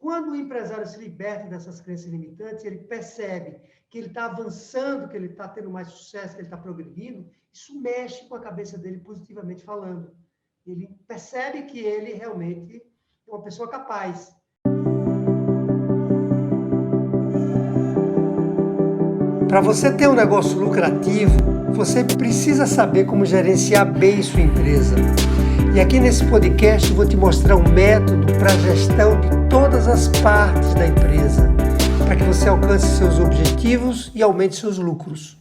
Quando o empresário se liberta dessas crenças limitantes, ele percebe que ele está avançando, que ele está tendo mais sucesso, que ele está progredindo, isso mexe com a cabeça dele positivamente falando. Ele percebe que ele realmente é uma pessoa capaz. Para você ter um negócio lucrativo, você precisa saber como gerenciar bem sua empresa. E aqui nesse podcast eu vou te mostrar um método para a gestão de todas as partes da empresa, para que você alcance seus objetivos e aumente seus lucros.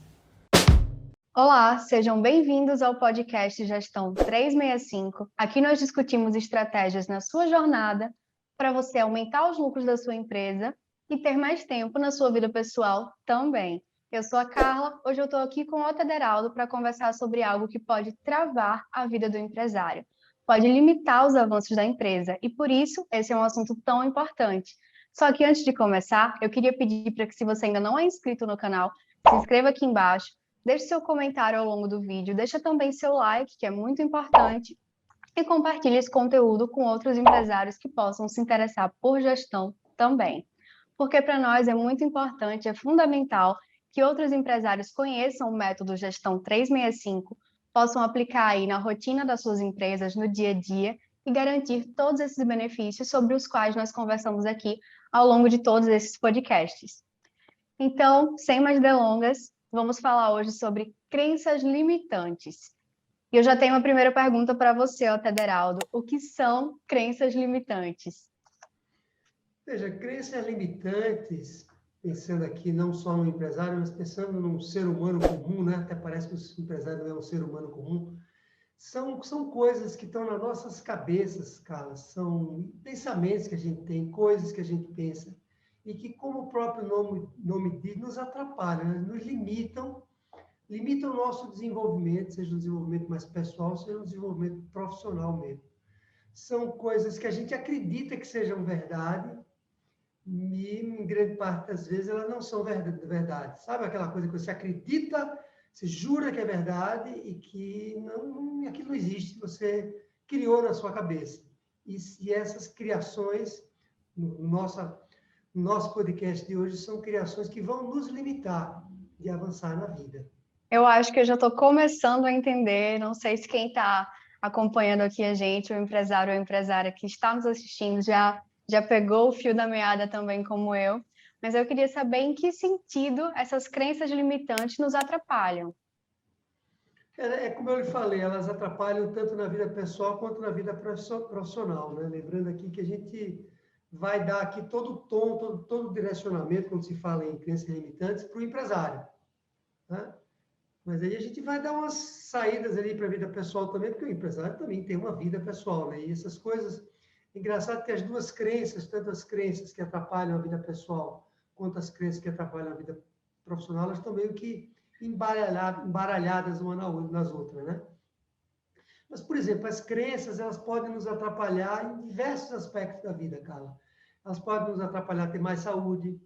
Olá, sejam bem-vindos ao podcast Gestão 365. Aqui nós discutimos estratégias na sua jornada para você aumentar os lucros da sua empresa e ter mais tempo na sua vida pessoal também. Eu sou a Carla, hoje eu estou aqui com o Otederaldo para conversar sobre algo que pode travar a vida do empresário, pode limitar os avanços da empresa e por isso esse é um assunto tão importante. Só que antes de começar, eu queria pedir para que se você ainda não é inscrito no canal, se inscreva aqui embaixo, deixe seu comentário ao longo do vídeo, deixa também seu like, que é muito importante, e compartilhe esse conteúdo com outros empresários que possam se interessar por gestão também. Porque para nós é muito importante, é fundamental que outros empresários conheçam o método Gestão 365, possam aplicar aí na rotina das suas empresas, no dia a dia, e garantir todos esses benefícios sobre os quais nós conversamos aqui ao longo de todos esses podcasts. Então, sem mais delongas, vamos falar hoje sobre crenças limitantes. E eu já tenho uma primeira pergunta para você, Otederaldo. O que são crenças limitantes? Veja, crenças limitantes, pensando aqui não só no empresário, mas pensando num ser humano comum, né? Até parece que o empresário não é um ser humano comum. São coisas que estão nas nossas cabeças, Carla. São pensamentos que a gente tem, coisas que a gente pensa, e que, como o próprio nome diz, nos atrapalham, né? Nos limitam o nosso desenvolvimento, seja um desenvolvimento mais pessoal, seja um desenvolvimento profissional mesmo. São coisas que a gente acredita que sejam verdade, e em grande parte das vezes elas não são verdade. Sabe aquela coisa que você acredita, você jura que é verdade e que aquilo não existe, você criou na sua cabeça. E essas criações, no nosso podcast de hoje, são criações que vão nos limitar de avançar na vida. Eu acho que eu já estou começando a entender, não sei se quem está acompanhando aqui a gente, o empresário ou a empresária que está nos assistindo, já pegou o fio da meada também, como eu, mas eu queria saber em que sentido essas crenças limitantes nos atrapalham. É como eu lhe falei, elas atrapalham tanto na vida pessoal quanto na vida profissional, né? Lembrando aqui que a gente vai dar aqui todo o tom, todo o direcionamento, quando se fala em crenças limitantes, para o empresário, né? Mas aí a gente vai dar umas saídas ali para a vida pessoal também, porque o empresário também tem uma vida pessoal, né? E essas coisas... Engraçado que as duas crenças, tanto as crenças que atrapalham a vida pessoal, quanto as crenças que atrapalham a vida profissional, elas estão meio que embaralhadas uma nas outras, né? Mas, por exemplo, as crenças, elas podem nos atrapalhar em diversos aspectos da vida, Carla. Elas podem nos atrapalhar a ter mais saúde,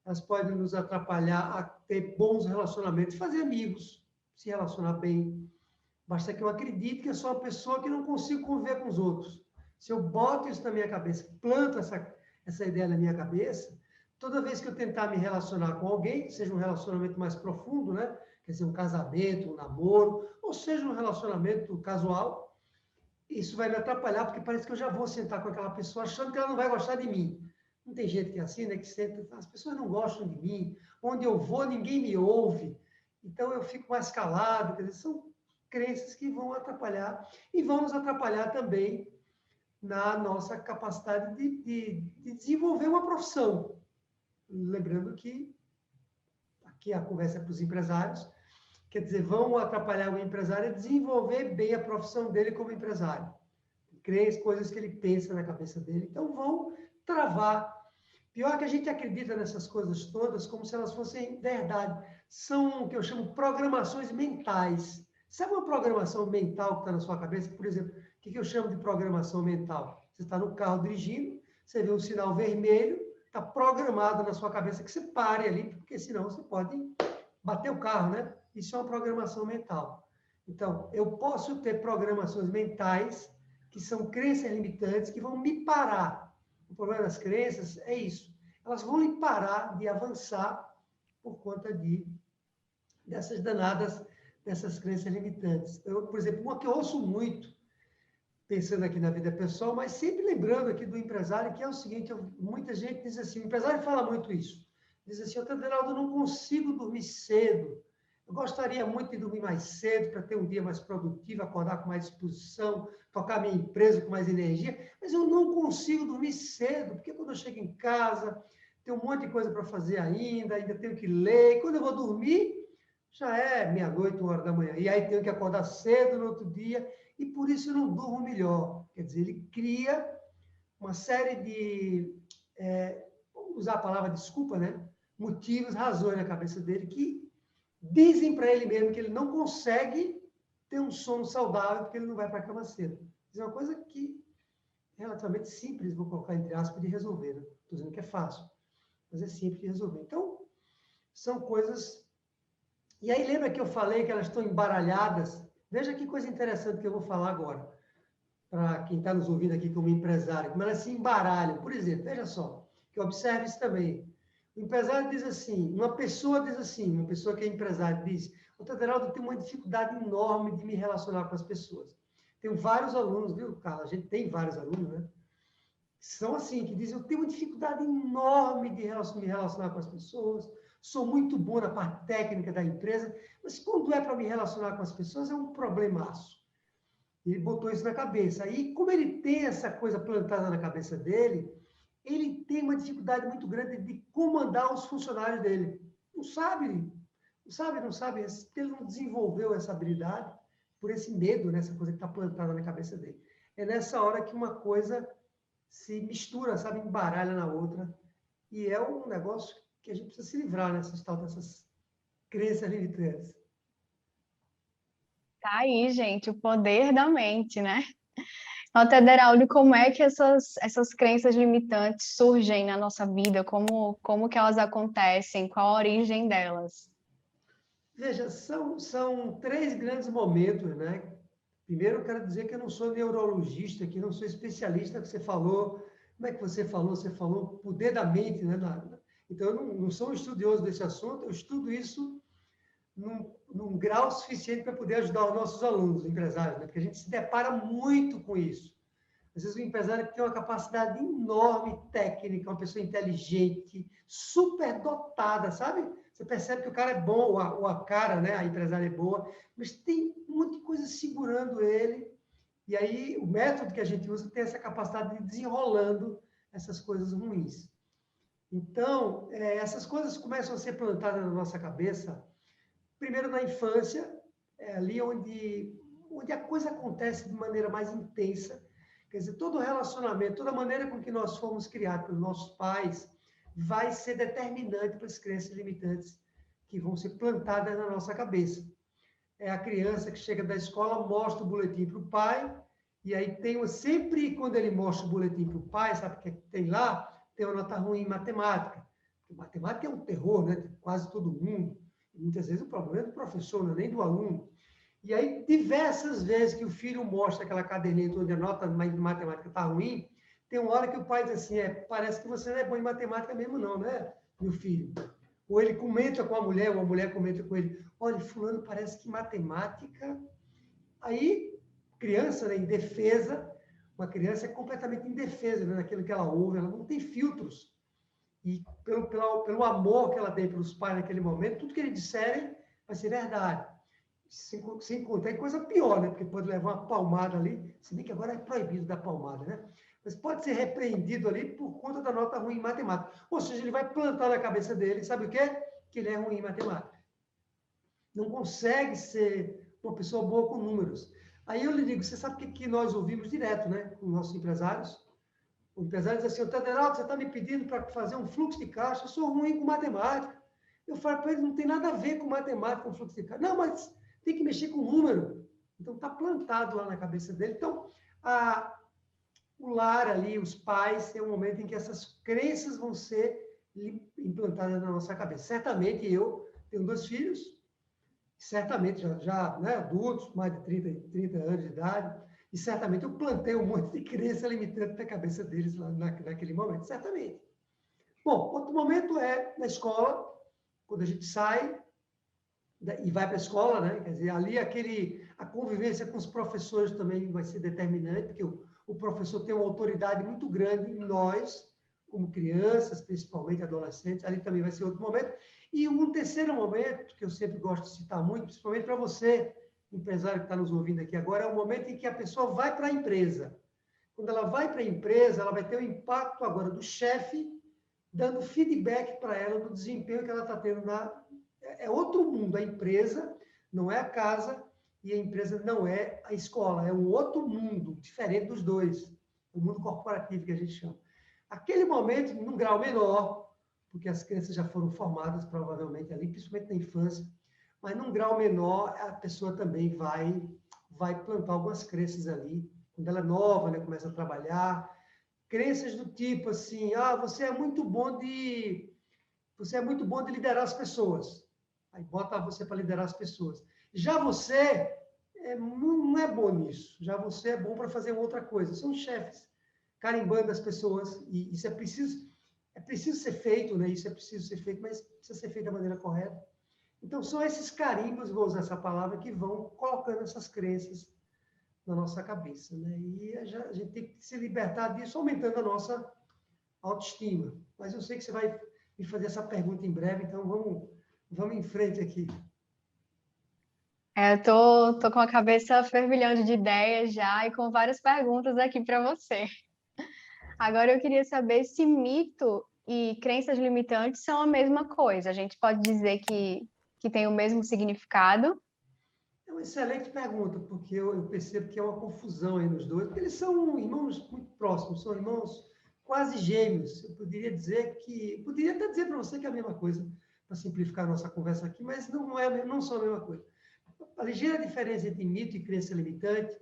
elas podem nos atrapalhar a ter bons relacionamentos, fazer amigos, se relacionar bem. Basta que eu acredite que eu sou uma pessoa que não consigo conviver com os outros. Se eu boto isso na minha cabeça, planto essa ideia na minha cabeça, toda vez que eu tentar me relacionar com alguém, seja um relacionamento mais profundo, né? Quer dizer, um casamento, um namoro, ou seja um relacionamento casual, isso vai me atrapalhar, porque parece que eu já vou sentar com aquela pessoa achando que ela não vai gostar de mim. Não tem gente que é assim, né? Que senta, as pessoas não gostam de mim, onde eu vou ninguém me ouve, então eu fico mais calado. Quer dizer, são crenças que vão atrapalhar e vão nos atrapalhar também na nossa capacidade de desenvolver uma profissão. Lembrando que aqui a conversa é para os empresários, quer dizer, vão atrapalhar o empresário a desenvolver bem a profissão dele como empresário. Crer coisas que ele pensa na cabeça dele, então vão travar. Pior que a gente acredita nessas coisas todas como se elas fossem verdade. São o que eu chamo programações mentais. Sabe uma programação mental que está na sua cabeça? Por exemplo, o que eu chamo de programação mental? Você está no carro dirigindo, você vê um sinal vermelho, está programado na sua cabeça que você pare ali, porque senão você pode bater o carro, né? Isso é uma programação mental. Então, eu posso ter programações mentais que são crenças limitantes que vão me parar o problema das crenças é isso. Elas vão lhe parar de avançar por conta dessas danadas, dessas crenças limitantes. Eu, por exemplo, uma que eu ouço muito, pensando aqui na vida pessoal, mas sempre lembrando aqui do empresário, que é o seguinte, muita gente diz assim, o empresário fala muito isso, diz assim, Aderaldo, eu não consigo dormir cedo, eu gostaria muito de dormir mais cedo para ter um dia mais produtivo, acordar com mais disposição, tocar minha empresa com mais energia, mas eu não consigo dormir cedo, porque quando eu chego em casa, tem um monte de coisa para fazer ainda tenho que ler, e quando eu vou dormir, já é meia-noite, 1 hora da manhã, e aí tenho que acordar cedo no outro dia, e por isso eu não durmo melhor. Quer dizer, ele cria uma série de, vamos usar a palavra desculpa, né? Motivos, razões na cabeça dele que dizem para ele mesmo que ele não consegue ter um sono saudável porque ele não vai para a cama cedo. Isso é uma coisa que é relativamente simples, vou colocar entre aspas, de resolver. Né? Estou dizendo que é fácil, mas é simples de resolver. Então, são coisas... E aí, lembra que eu falei que elas estão embaralhadas? Veja que coisa interessante que eu vou falar agora, para quem está nos ouvindo aqui como empresário, como elas se embaralham. Por exemplo, veja só, que observe isso também. O empresário diz assim, uma pessoa que é empresário diz, Aderaldo, eu tenho uma dificuldade enorme de me relacionar com as pessoas. Tenho vários alunos, viu, Carla? A gente tem vários alunos, né? São assim, que dizem, eu tenho uma dificuldade enorme de me relacionar com as pessoas, sou muito bom na parte técnica da empresa, mas quando é para me relacionar com as pessoas, é um problemaço. Ele botou isso na cabeça. Aí, como ele tem essa coisa plantada na cabeça dele, ele tem uma dificuldade muito grande de comandar os funcionários dele. Não sabe, porque ele não desenvolveu essa habilidade por esse medo, né? Essa coisa que está plantada na cabeça dele. É nessa hora que uma coisa se mistura, sabe, embaralha na outra, e é um negócio que a gente precisa se livrar, né? Dessas crenças limitantes. Tá aí, gente, o poder da mente, né? Aderaldo, como é que essas crenças limitantes surgem na nossa vida? Como que elas acontecem? Qual a origem delas? Veja, são 3 grandes momentos, né? Primeiro, eu quero dizer que eu não sou neurologista, que não sou especialista, que você falou, como é que você falou? Você falou poder da mente, né? Então, eu não sou um estudioso desse assunto, eu estudo isso num grau suficiente para poder ajudar os nossos alunos, empresários, né? Porque a gente se depara muito com isso. Às vezes o empresário tem uma capacidade enorme técnica, uma pessoa inteligente, super dotada, sabe? Você percebe que o cara é bom, ou a cara, né? A empresária é boa, mas tem um monte de coisa segurando ele. E aí o método que a gente usa tem essa capacidade de ir desenrolando essas coisas ruins. Então, essas coisas começam a ser plantadas na nossa cabeça, primeiro na infância, ali onde a coisa acontece de maneira mais intensa. Quer dizer, todo o relacionamento, toda a maneira com que nós fomos criados pelos nossos pais, vai ser determinante para as crenças limitantes que vão ser plantadas na nossa cabeça. É a criança que chega da escola, mostra o boletim para o pai, e aí sempre quando ele mostra o boletim para o pai, sabe o que tem lá? Tem uma nota ruim em matemática. Porque matemática é um terror, né? De quase todo mundo. E muitas vezes o problema é do professor, não é nem do aluno. E aí, diversas vezes que o filho mostra aquela caderneta onde a nota de matemática está ruim, tem uma hora que o pai diz assim, parece que você não é bom em matemática mesmo não, né, meu filho? Ou ele comenta com a mulher, ou a mulher comenta com ele, olha, fulano parece que matemática... Aí, criança, né, indefesa, uma criança é completamente indefesa, né, naquilo que ela ouve, ela não tem filtros. E pelo amor que ela tem pelos pais naquele momento, tudo que eles disserem vai ser verdade. Sem contar em coisa pior, né? Porque pode levar uma palmada ali, se bem que agora é proibido dar palmada, né? Mas pode ser repreendido ali por conta da nota ruim em matemática. Ou seja, ele vai plantar na cabeça dele, sabe o quê? Que ele é ruim em matemática. Não consegue ser uma pessoa boa com números. Aí eu lhe digo, você sabe o que nós ouvimos direto, né? Com nossos empresários? O empresário diz assim, Aderaldo, você está me pedindo para fazer um fluxo de caixa, eu sou ruim com matemática. Eu falo para ele, não tem nada a ver com matemática, com fluxo de caixa. Não, mas tem que mexer com número. Então, está plantado lá na cabeça dele. Então, o lar ali, os pais, é um momento em que essas crenças vão ser implantadas na nossa cabeça. Certamente, eu tenho 2 filhos, certamente já né, adultos, mais de 30 anos de idade, E certamente eu plantei um monte de crença limitante na cabeça deles lá naquele momento, certamente. Bom, outro momento é na escola, quando a gente sai e vai para a escola, né? Quer dizer, ali a convivência com os professores também vai ser determinante, porque o professor tem uma autoridade muito grande em nós, como crianças, principalmente adolescentes, ali também vai ser outro momento. E um terceiro momento, que eu sempre gosto de citar muito, principalmente para você, empresário que está nos ouvindo aqui agora, é o momento em que a pessoa vai para a empresa. Quando ela vai para a empresa, ela vai ter o impacto agora do chefe, dando feedback para ela do desempenho que ela está tendo É outro mundo, a empresa não é a casa e a empresa não é a escola, é um outro mundo, diferente dos dois, o mundo corporativo que a gente chama. Aquele momento, num grau menor, porque as crianças já foram formadas provavelmente ali, principalmente na infância, mas num grau menor, a pessoa também vai plantar algumas crenças ali, quando ela é nova, né, começa a trabalhar, crenças do tipo assim, você é muito bom de liderar as pessoas. Aí bota você para liderar as pessoas. Já você não é bom nisso. Já você é bom para fazer outra coisa. São chefes carimbando as pessoas e isso é preciso ser feito, né? Isso é preciso ser feito, mas precisa ser feito da maneira correta. Então são esses carimbos, vou usar essa palavra, que vão colocando essas crenças na nossa cabeça, né? E a gente tem que se libertar disso, aumentando a nossa autoestima. Mas eu sei que você vai me fazer essa pergunta em breve, então vamos em frente aqui. Eu tô com a cabeça fervilhando de ideias já e com várias perguntas aqui para você. Agora eu queria saber se mito e crenças limitantes são a mesma coisa. A gente pode dizer que tem o mesmo significado? É uma excelente pergunta, porque eu percebo que é uma confusão aí nos dois, porque eles são irmãos muito próximos, são irmãos quase gêmeos. Eu poderia até dizer para você que é a mesma coisa, para simplificar a nossa conversa aqui, mas não são a mesma coisa. A ligeira diferença entre mito e crença limitante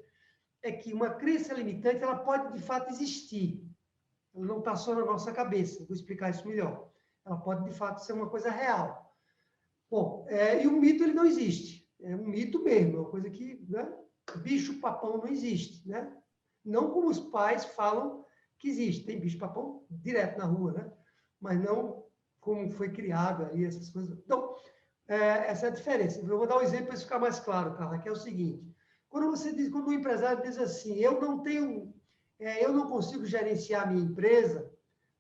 é que uma crença limitante ela pode de fato existir. Ela não está só na nossa cabeça. Vou explicar isso melhor. Ela pode de fato ser uma coisa real. Bom, e o mito ele não existe. É um mito mesmo, é uma coisa que, né, bicho-papão não existe, né? Não como os pais falam que existe. Tem bicho-papão direto na rua, né? Mas não como foi criado aí, essas coisas. Então, essa é a diferença. Eu vou dar um exemplo para isso ficar mais claro, Carla, que é o seguinte. Quando o empresário diz assim, eu não consigo gerenciar a minha empresa,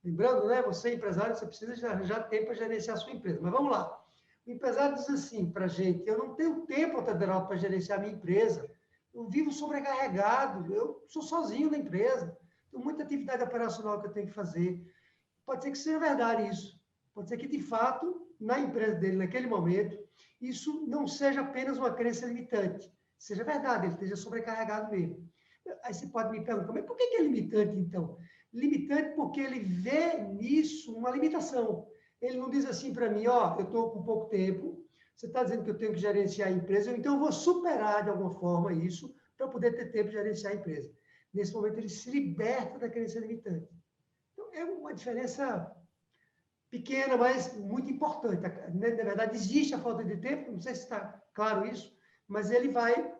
lembrando, né, você empresário, você precisa de arranjar tempo para gerenciar a sua empresa. Mas vamos lá. O empresário diz assim para a gente, eu não tenho tempo, Taderaldo, para gerenciar a minha empresa. Eu vivo sobrecarregado, eu sou sozinho na empresa. Tenho muita atividade operacional que eu tenho que fazer. Pode ser que seja verdade isso. Pode ser que, de fato, na empresa dele, naquele momento, isso não seja apenas uma crença limitante. Seja verdade, ele esteja sobrecarregado mesmo. Aí você pode me perguntar, mas por que é limitante, então? Limitante porque ele vê nisso uma limitação. Ele não diz assim para mim, eu estou com pouco tempo, você está dizendo que eu tenho que gerenciar a empresa, então eu vou superar de alguma forma isso para poder ter tempo de gerenciar a empresa. Nesse momento, ele se liberta da crença limitante. Então, é uma diferença pequena, mas muito importante. Na verdade, existe a falta de tempo, não sei se está claro isso, mas ele vai,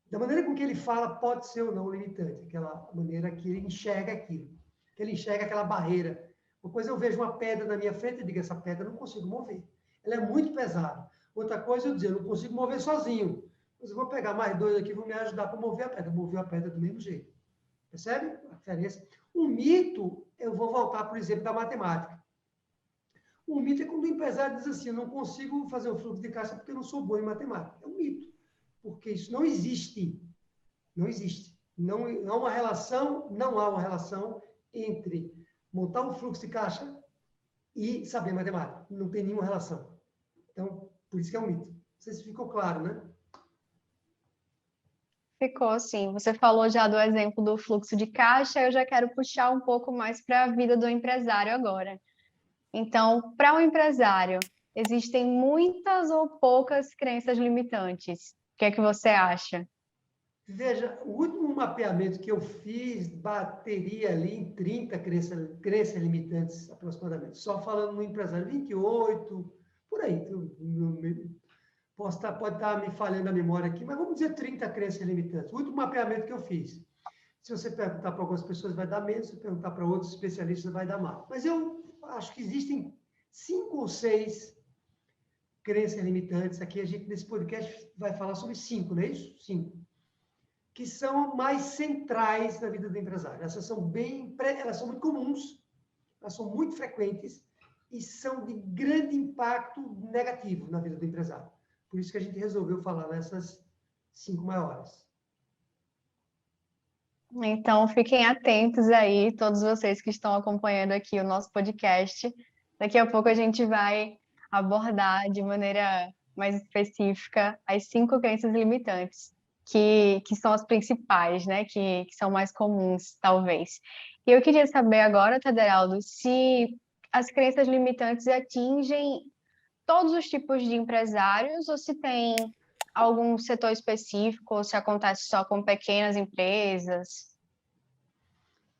da maneira com que ele fala, pode ser ou não limitante, aquela maneira que ele enxerga aquilo, que ele enxerga aquela barreira. Uma coisa, eu vejo uma pedra na minha frente e digo, essa pedra eu não consigo mover. Ela é muito pesada. Outra coisa, eu dizer, eu não consigo mover sozinho. Mas eu vou pegar mais dois aqui, vão me ajudar para mover a pedra. Mover a pedra do mesmo jeito. Percebe a diferença? Um mito, eu vou voltar, por exemplo, da matemática. Um mito é quando o empresário diz assim, eu não consigo fazer o fluxo de caixa porque eu não sou bom em matemática. É um mito, porque isso não existe. Não existe. Não há uma relação entre montar um fluxo de caixa e saber matemática. Não tem nenhuma relação. Então, por isso que é um mito. Não sei se ficou claro, né? Ficou, sim. Você falou já do exemplo do fluxo de caixa, eu já quero puxar um pouco mais para a vida do empresário agora. Então, para o empresário, existem muitas ou poucas crenças limitantes? O que é que você acha? Veja, o último mapeamento que eu fiz bateria ali em 30 crenças limitantes aproximadamente. Só falando no empresário, 28, por aí. Pode estar me falhando a memória aqui, mas vamos dizer 30 crenças limitantes. O último mapeamento que eu fiz. Se você perguntar para algumas pessoas, vai dar menos. Se perguntar para outros especialistas, vai dar mais. Mas eu acho que existem 5 ou 6 crenças limitantes. Aqui, a gente, nesse podcast, vai falar sobre 5, não é isso? 5. Que são mais centrais na vida do empresário. Elas são muito comuns, elas são muito frequentes e são de grande impacto negativo na vida do empresário. Por isso que a gente resolveu falar nessas 5 maiores. Então, fiquem atentos aí, todos vocês que estão acompanhando aqui o nosso podcast. Daqui a pouco a gente vai abordar de maneira mais específica as 5 crenças limitantes, que são as principais, né? Que são mais comuns, talvez. E eu queria saber agora, Taderaldo, se as crenças limitantes atingem todos os tipos de empresários ou se tem algum setor específico ou se acontece só com pequenas empresas?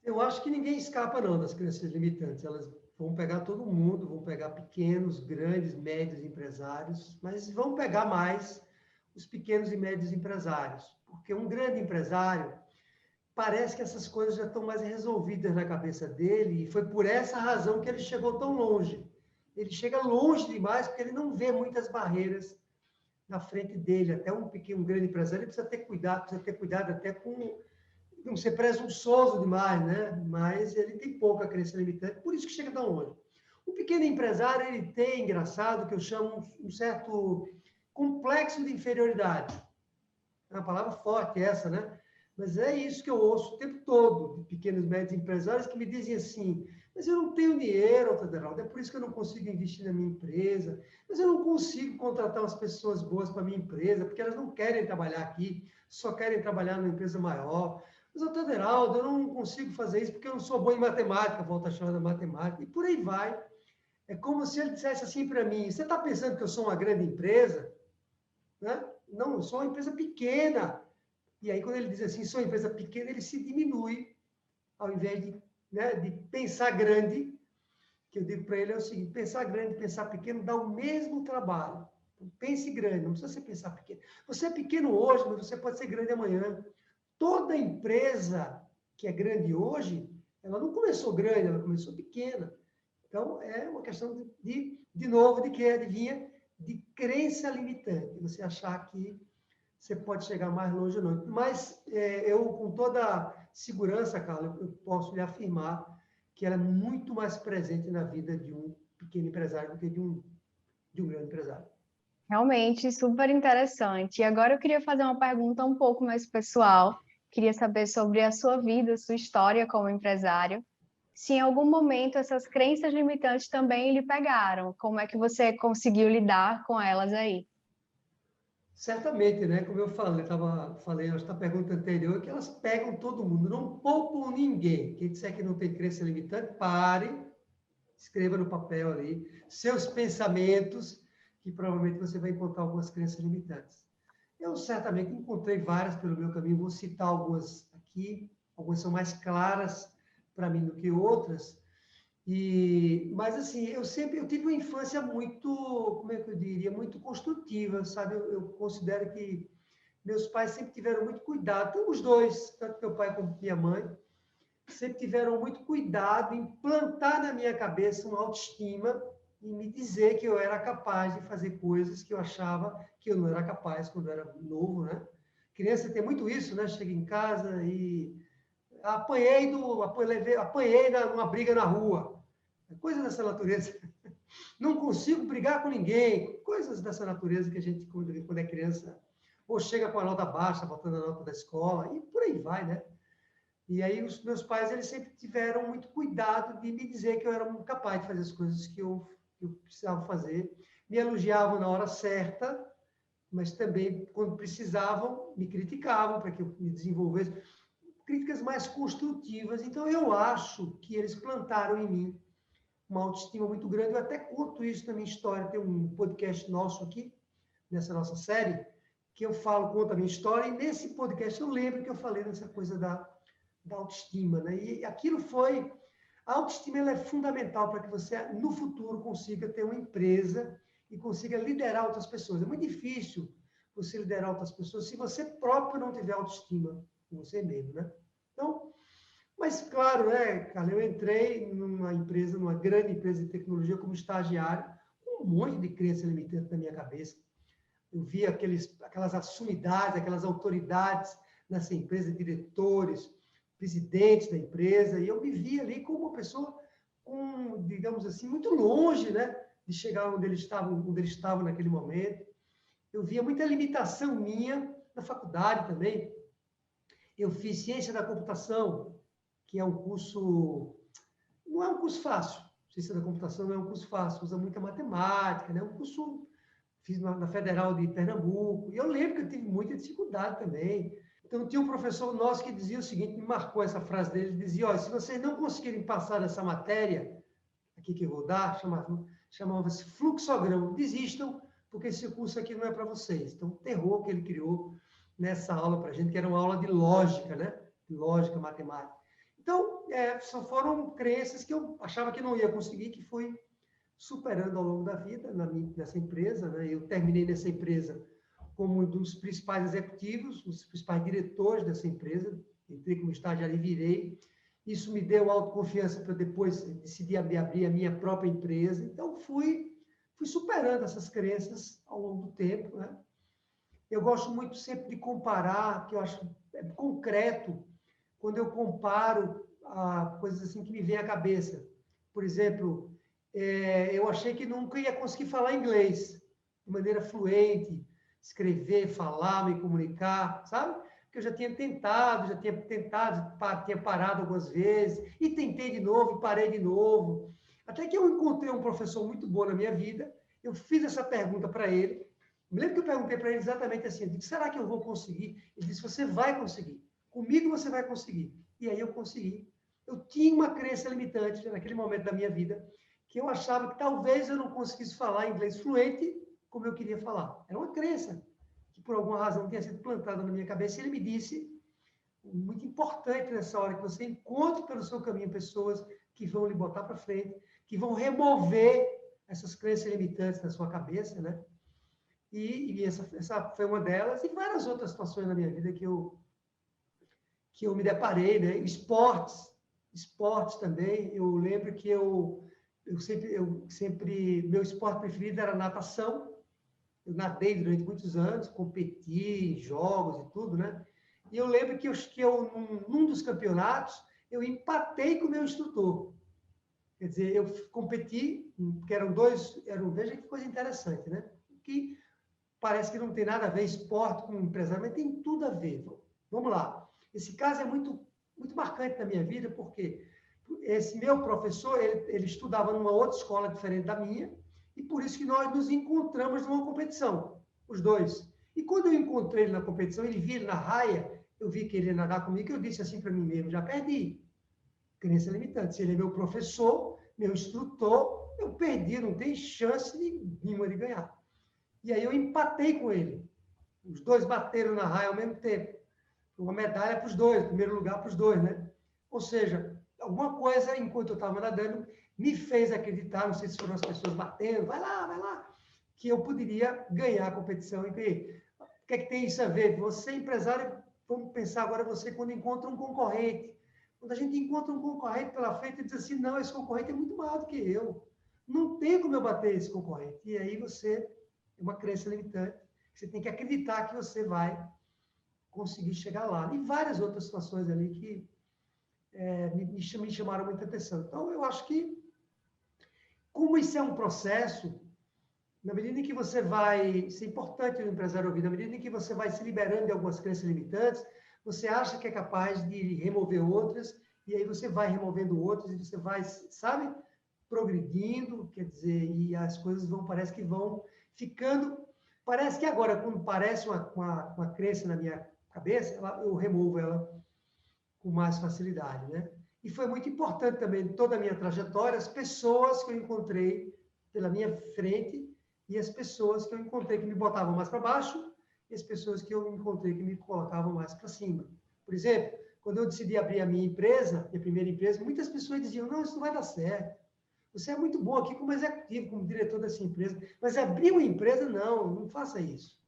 Eu acho que ninguém escapa, não, das crenças limitantes. Elas vão pegar todo mundo, vão pegar pequenos, grandes, médios empresários, mas vão pegar mais os pequenos e médios empresários. Porque um grande empresário, parece que essas coisas já estão mais resolvidas na cabeça dele, e foi por essa razão que ele chegou tão longe. Ele chega longe demais porque ele não vê muitas barreiras na frente dele. Até um grande empresário, ele precisa ter cuidado até com não ser presunçoso demais, né? Mas ele tem pouca crença limitante, por isso que chega tão longe. O pequeno empresário, ele tem, engraçado, que eu chamo um certo complexo de inferioridade. É uma palavra forte essa, né? Mas é isso que eu ouço o tempo todo, de pequenos e médios empresários que me dizem assim, mas eu não tenho dinheiro, Taderaldo, é por isso que eu não consigo investir na minha empresa, mas eu não consigo contratar umas pessoas boas para a minha empresa, porque elas não querem trabalhar aqui, só querem trabalhar numa empresa maior. Mas, Taderaldo, eu não consigo fazer isso porque eu não sou bom em matemática, volta a chamar da matemática, e por aí vai. É como se ele dissesse assim para mim, você está pensando que eu sou uma grande empresa? Né? Não, eu sou uma empresa pequena. E aí, quando ele diz assim, sou uma empresa pequena, ele se diminui, ao invés de, né, de pensar grande, que eu digo para ele é o seguinte, pensar grande, pensar pequeno dá o mesmo trabalho. Então, pense grande, não precisa você pensar pequeno. Você é pequeno hoje, mas você pode ser grande amanhã. Toda empresa que é grande hoje, ela não começou grande, ela começou pequena. Então, é uma questão de novo, de que adivinha? De crença limitante. Você achar que você pode chegar mais longe ou não. Mas eu, com toda segurança, Carla, eu posso lhe afirmar que ela é muito mais presente na vida de um pequeno empresário do que de um grande empresário. Realmente, super interessante. E agora eu queria fazer uma pergunta um pouco mais pessoal. Queria saber sobre a sua vida, sua história como empresário. Se em algum momento essas crenças limitantes também lhe pegaram, como é que você conseguiu lidar com elas aí? Certamente, né? Como eu falei na pergunta anterior, que elas pegam todo mundo, não poupam ninguém. Quem disser que não tem crença limitante, pare, escreva no papel ali seus pensamentos, que provavelmente você vai encontrar algumas crenças limitantes. Eu certamente encontrei várias pelo meu caminho, vou citar algumas aqui, algumas são mais claras para mim do que outras. Mas assim, eu tive uma infância muito, como é que eu diria, muito construtiva, sabe? Eu considero que meus pais sempre tiveram muito cuidado, então, os dois, tanto meu pai como minha mãe, sempre tiveram muito cuidado em plantar na minha cabeça uma autoestima e me dizer que eu era capaz de fazer coisas que eu achava que eu não era capaz quando eu era novo, né? Criança tem muito isso, né? Chega em casa e apanhei numa briga na rua. Coisas dessa natureza. Não consigo brigar com ninguém. Coisas dessa natureza que a gente, quando é criança, ou chega com a nota baixa, botando a nota da escola, e por aí vai, né? E aí os meus pais, eles sempre tiveram muito cuidado de me dizer que eu era capaz de fazer as coisas que eu precisava fazer. Me elogiavam na hora certa, mas também, quando precisavam, me criticavam para que eu me desenvolvesse. Críticas mais construtivas. Então, eu acho que eles plantaram em mim uma autoestima muito grande. Eu até conto isso na minha história. Tem um podcast nosso aqui, nessa nossa série, que eu conto a minha história, e nesse podcast eu lembro que eu falei dessa coisa da autoestima, né? E aquilo foi... A autoestima ela é fundamental para que você, no futuro, consiga ter uma empresa e consiga liderar outras pessoas. É muito difícil você liderar outras pessoas se você próprio não tiver autoestima com você mesmo, né? Então, Mas, claro, né, Carla, eu entrei numa empresa, numa grande empresa de tecnologia como estagiário, com um monte de crença limitante na minha cabeça. Eu via aquelas sumidades, aquelas autoridades nessa empresa, diretores, presidentes da empresa, e eu me via ali como uma pessoa com, digamos assim, muito longe, né, de chegar onde eles estavam naquele momento. Eu via muita limitação minha na faculdade também. Eu fiz ciência da computação, que é um curso, não é um curso fácil. Ciência da computação não é um curso fácil, usa muita matemática, né? É um curso, fiz na Federal de Pernambuco, e eu lembro que eu tive muita dificuldade também. Então, tinha um professor nosso que dizia o seguinte, me marcou essa frase dele, ele dizia, olha, se vocês não conseguirem passar essa matéria, aqui que eu vou dar, chamava-se fluxograma, desistam, porque esse curso aqui não é para vocês. Então, o terror que ele criou nessa aula para a gente, que era uma aula de lógica, né? De lógica, matemática. Então, só foram crenças que eu achava que não ia conseguir, que fui superando ao longo da vida nessa empresa, né? Eu terminei nessa empresa como um dos principais executivos, um dos principais diretores dessa empresa. Entrei como estagiário e virei. Isso me deu autoconfiança para depois decidir abrir a minha própria empresa. Então, fui superando essas crenças ao longo do tempo, né? Eu gosto muito sempre de comparar, que eu acho concreto, quando eu comparo coisas assim que me vêm à cabeça. Por exemplo, eu achei que nunca ia conseguir falar inglês de maneira fluente, escrever, falar, me comunicar, sabe? Porque eu já tinha tentado, tinha parado algumas vezes, e tentei de novo, e parei de novo. Até que eu encontrei um professor muito bom na minha vida, eu fiz essa pergunta para ele, me lembro que eu perguntei para ele exatamente assim, eu disse, será que eu vou conseguir? Ele disse, você vai conseguir, comigo você vai conseguir. E aí eu consegui. Eu tinha uma crença limitante naquele momento da minha vida, que eu achava que talvez eu não conseguisse falar inglês fluente como eu queria falar. Era uma crença que, por alguma razão, tinha sido plantada na minha cabeça. E ele me disse, muito importante nessa hora, que você encontre pelo seu caminho pessoas que vão lhe botar para frente, que vão remover essas crenças limitantes da sua cabeça, né? E essa foi uma delas, e várias outras situações na minha vida que eu me deparei, né? Esportes também. Eu lembro que eu sempre, meu esporte preferido era natação. Eu nadei durante muitos anos, competi em jogos e tudo, né? E eu lembro que num dos campeonatos, eu empatei com o meu instrutor. Quer dizer, eu competi, porque veja que coisa interessante, né? Que parece que não tem nada a ver esporte com empresário, mas tem tudo a ver. Vamos lá. Esse caso é muito, muito marcante na minha vida, porque esse meu professor, ele estudava numa outra escola diferente da minha, e por isso que nós nos encontramos numa competição, os dois. E quando eu encontrei ele na competição, ele via ele na raia, eu vi que ele ia nadar comigo, eu disse assim para mim mesmo, já perdi. Crença limitante. Se ele é meu professor, meu instrutor, eu perdi, não tem chance nenhuma de ganhar. E aí eu empatei com ele. Os dois bateram na raia ao mesmo tempo. Uma medalha para os dois, primeiro lugar para os dois, né? Ou seja, alguma coisa, enquanto eu estava nadando, me fez acreditar, não sei se foram as pessoas batendo, vai lá, que eu poderia ganhar a competição. E o que é que tem isso a ver? Você, empresário, vamos pensar agora você quando encontra um concorrente. Quando a gente encontra um concorrente pela frente, e diz assim, não, esse concorrente é muito maior do que eu. Não tem como eu bater esse concorrente. E aí você uma crença limitante. Você tem que acreditar que você vai conseguir chegar lá. E várias outras situações ali que me chamaram muita atenção. Então, eu acho que, como isso é um processo, na medida em que você vai, isso é importante no empresário ouvir, na medida em que você vai se liberando de algumas crenças limitantes, você acha que é capaz de remover outras, e aí você vai removendo outras, e você vai, sabe, progredindo, quer dizer, e as coisas parece que vão ficando. Parece que agora, quando parece uma crença na minha cabeça, eu removo ela com mais facilidade, né? E foi muito importante também, em toda a minha trajetória, as pessoas que eu encontrei pela minha frente e as pessoas que eu encontrei que me botavam mais para baixo e as pessoas que eu encontrei que me colocavam mais para cima. Por exemplo, quando eu decidi abrir a minha empresa, minha primeira empresa, muitas pessoas diziam, não, isso não vai dar certo. Você é muito bom aqui como executivo, como diretor dessa empresa, mas abrir uma empresa, não faça isso.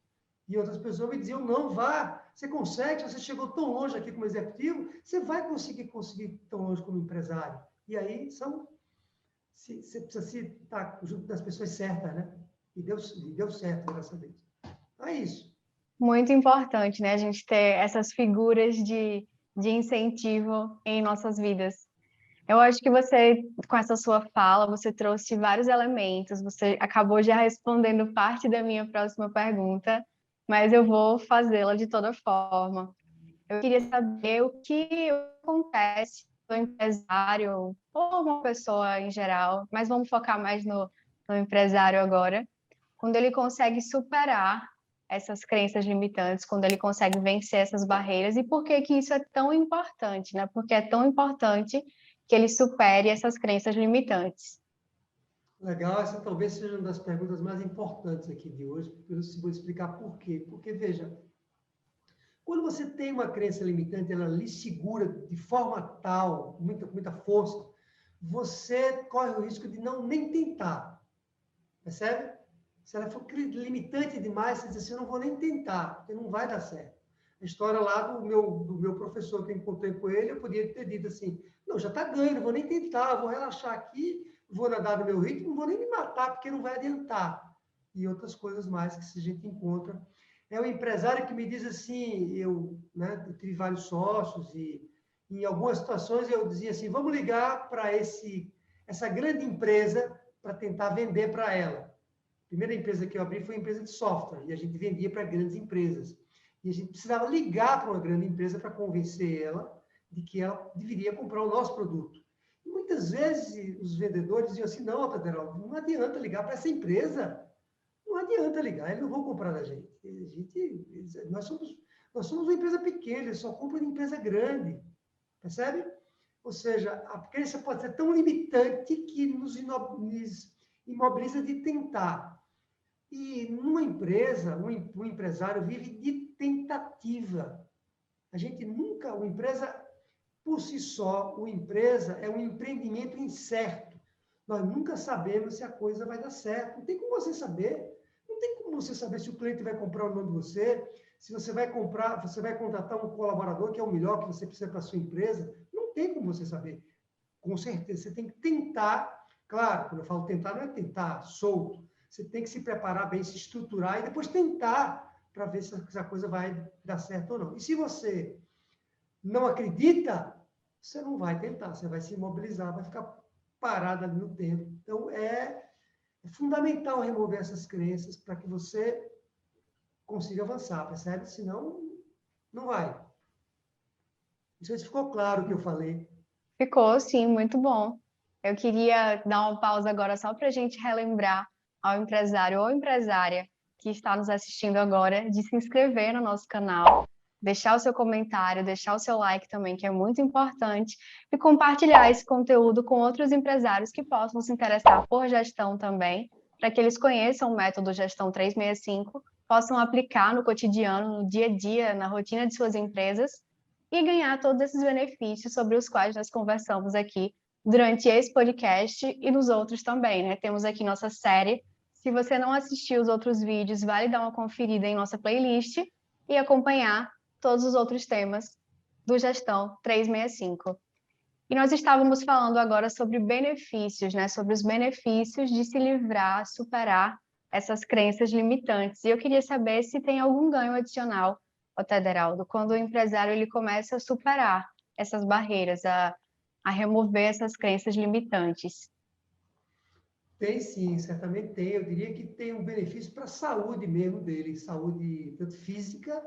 E outras pessoas me diziam, não, vá, Você consegue, se você chegou tão longe aqui como executivo, você vai conseguir tão longe como empresário. E aí você precisa estar junto das pessoas certas, né? E deu certo, graças a Deus. Então é isso. Muito importante, né? A gente ter essas figuras de incentivo em nossas vidas. Eu acho que você, com essa sua fala, você trouxe vários elementos, você acabou já respondendo parte da minha próxima pergunta, mas eu vou fazê-la de toda forma. Eu queria saber o que acontece com o empresário, ou uma pessoa em geral, mas vamos focar mais no empresário agora, quando ele consegue superar essas crenças limitantes, quando ele consegue vencer essas barreiras, e por que que isso é tão importante, né? Porque é tão importante que ele supere essas crenças limitantes. Legal, essa talvez seja uma das perguntas mais importantes aqui de hoje, eu vou explicar por quê. Porque, veja, quando você tem uma crença limitante, ela lhe segura de forma tal, muita força, você corre o risco de não nem tentar, percebe? Se ela for limitante demais, você diz assim, eu não vou nem tentar, porque não vai dar certo. A história lá do meu professor que eu encontrei com ele, eu podia ter dito assim, não, já está ganho, não vou nem tentar, vou relaxar aqui, vou nadar no meu ritmo, não vou nem me matar, porque não vai adiantar. E outras coisas mais que a gente encontra. É o empresário que me diz assim, né, eu tive vários sócios e em algumas situações eu dizia assim, vamos ligar para essa grande empresa para tentar vender para ela. A primeira empresa que eu abri foi uma empresa de software, e a gente vendia para grandes empresas. E a gente precisava ligar para uma grande empresa para convencer ela de que ela deveria comprar o nosso produto. E muitas vezes os vendedores diziam assim, não, Taderol, não adianta ligar para essa empresa. Não adianta ligar, eles não vão comprar da gente. Nós somos uma empresa pequena, eles só compram de empresa grande. Percebe? Ou seja, a crença pode ser tão limitante que nos imobiliza de tentar. E numa empresa, um empresário vive de tentativa. A gente nunca, uma empresa por si só, uma empresa é um empreendimento incerto. Nós nunca sabemos se a coisa vai dar certo. Não tem como você saber. Não tem como você saber se o cliente vai comprar ou não de você, se você vai contratar um colaborador que é o melhor que você precisa para a sua empresa. Não tem como você saber. Com certeza, você tem que tentar. Claro, quando eu falo tentar, não é tentar solto. Você tem que se preparar bem, se estruturar e depois tentar para ver se a coisa vai dar certo ou não. E se você não acredita, você não vai tentar, você vai se imobilizar, vai ficar parado ali no tempo. Então, é fundamental remover essas crenças para que você consiga avançar, percebe? Senão, não vai. Não sei se ficou claro o que eu falei. Ficou, sim, muito bom. Eu queria dar uma pausa agora só para a gente relembrar ao empresário ou empresária que está nos assistindo agora de se inscrever no nosso canal, deixar o seu comentário, deixar o seu like também, que é muito importante, e compartilhar esse conteúdo com outros empresários que possam se interessar por gestão também, para que eles conheçam o método Gestão 365, possam aplicar no cotidiano, no dia a dia, na rotina de suas empresas e ganhar todos esses benefícios sobre os quais nós conversamos aqui durante esse podcast e nos outros também, né? Temos aqui nossa série. Se você não assistiu os outros vídeos, vale dar uma conferida em nossa playlist e acompanhar todos os outros temas do Gestão 365. E nós estávamos falando agora sobre benefícios, né? Sobre os benefícios de se livrar, superar essas crenças limitantes. E eu queria saber se tem algum ganho adicional, Tederaldo, quando o empresário ele começa a superar essas barreiras, a remover essas crenças limitantes. Tem sim, certamente tem. Eu diria que tem um benefício para a saúde mesmo dele, saúde tanto física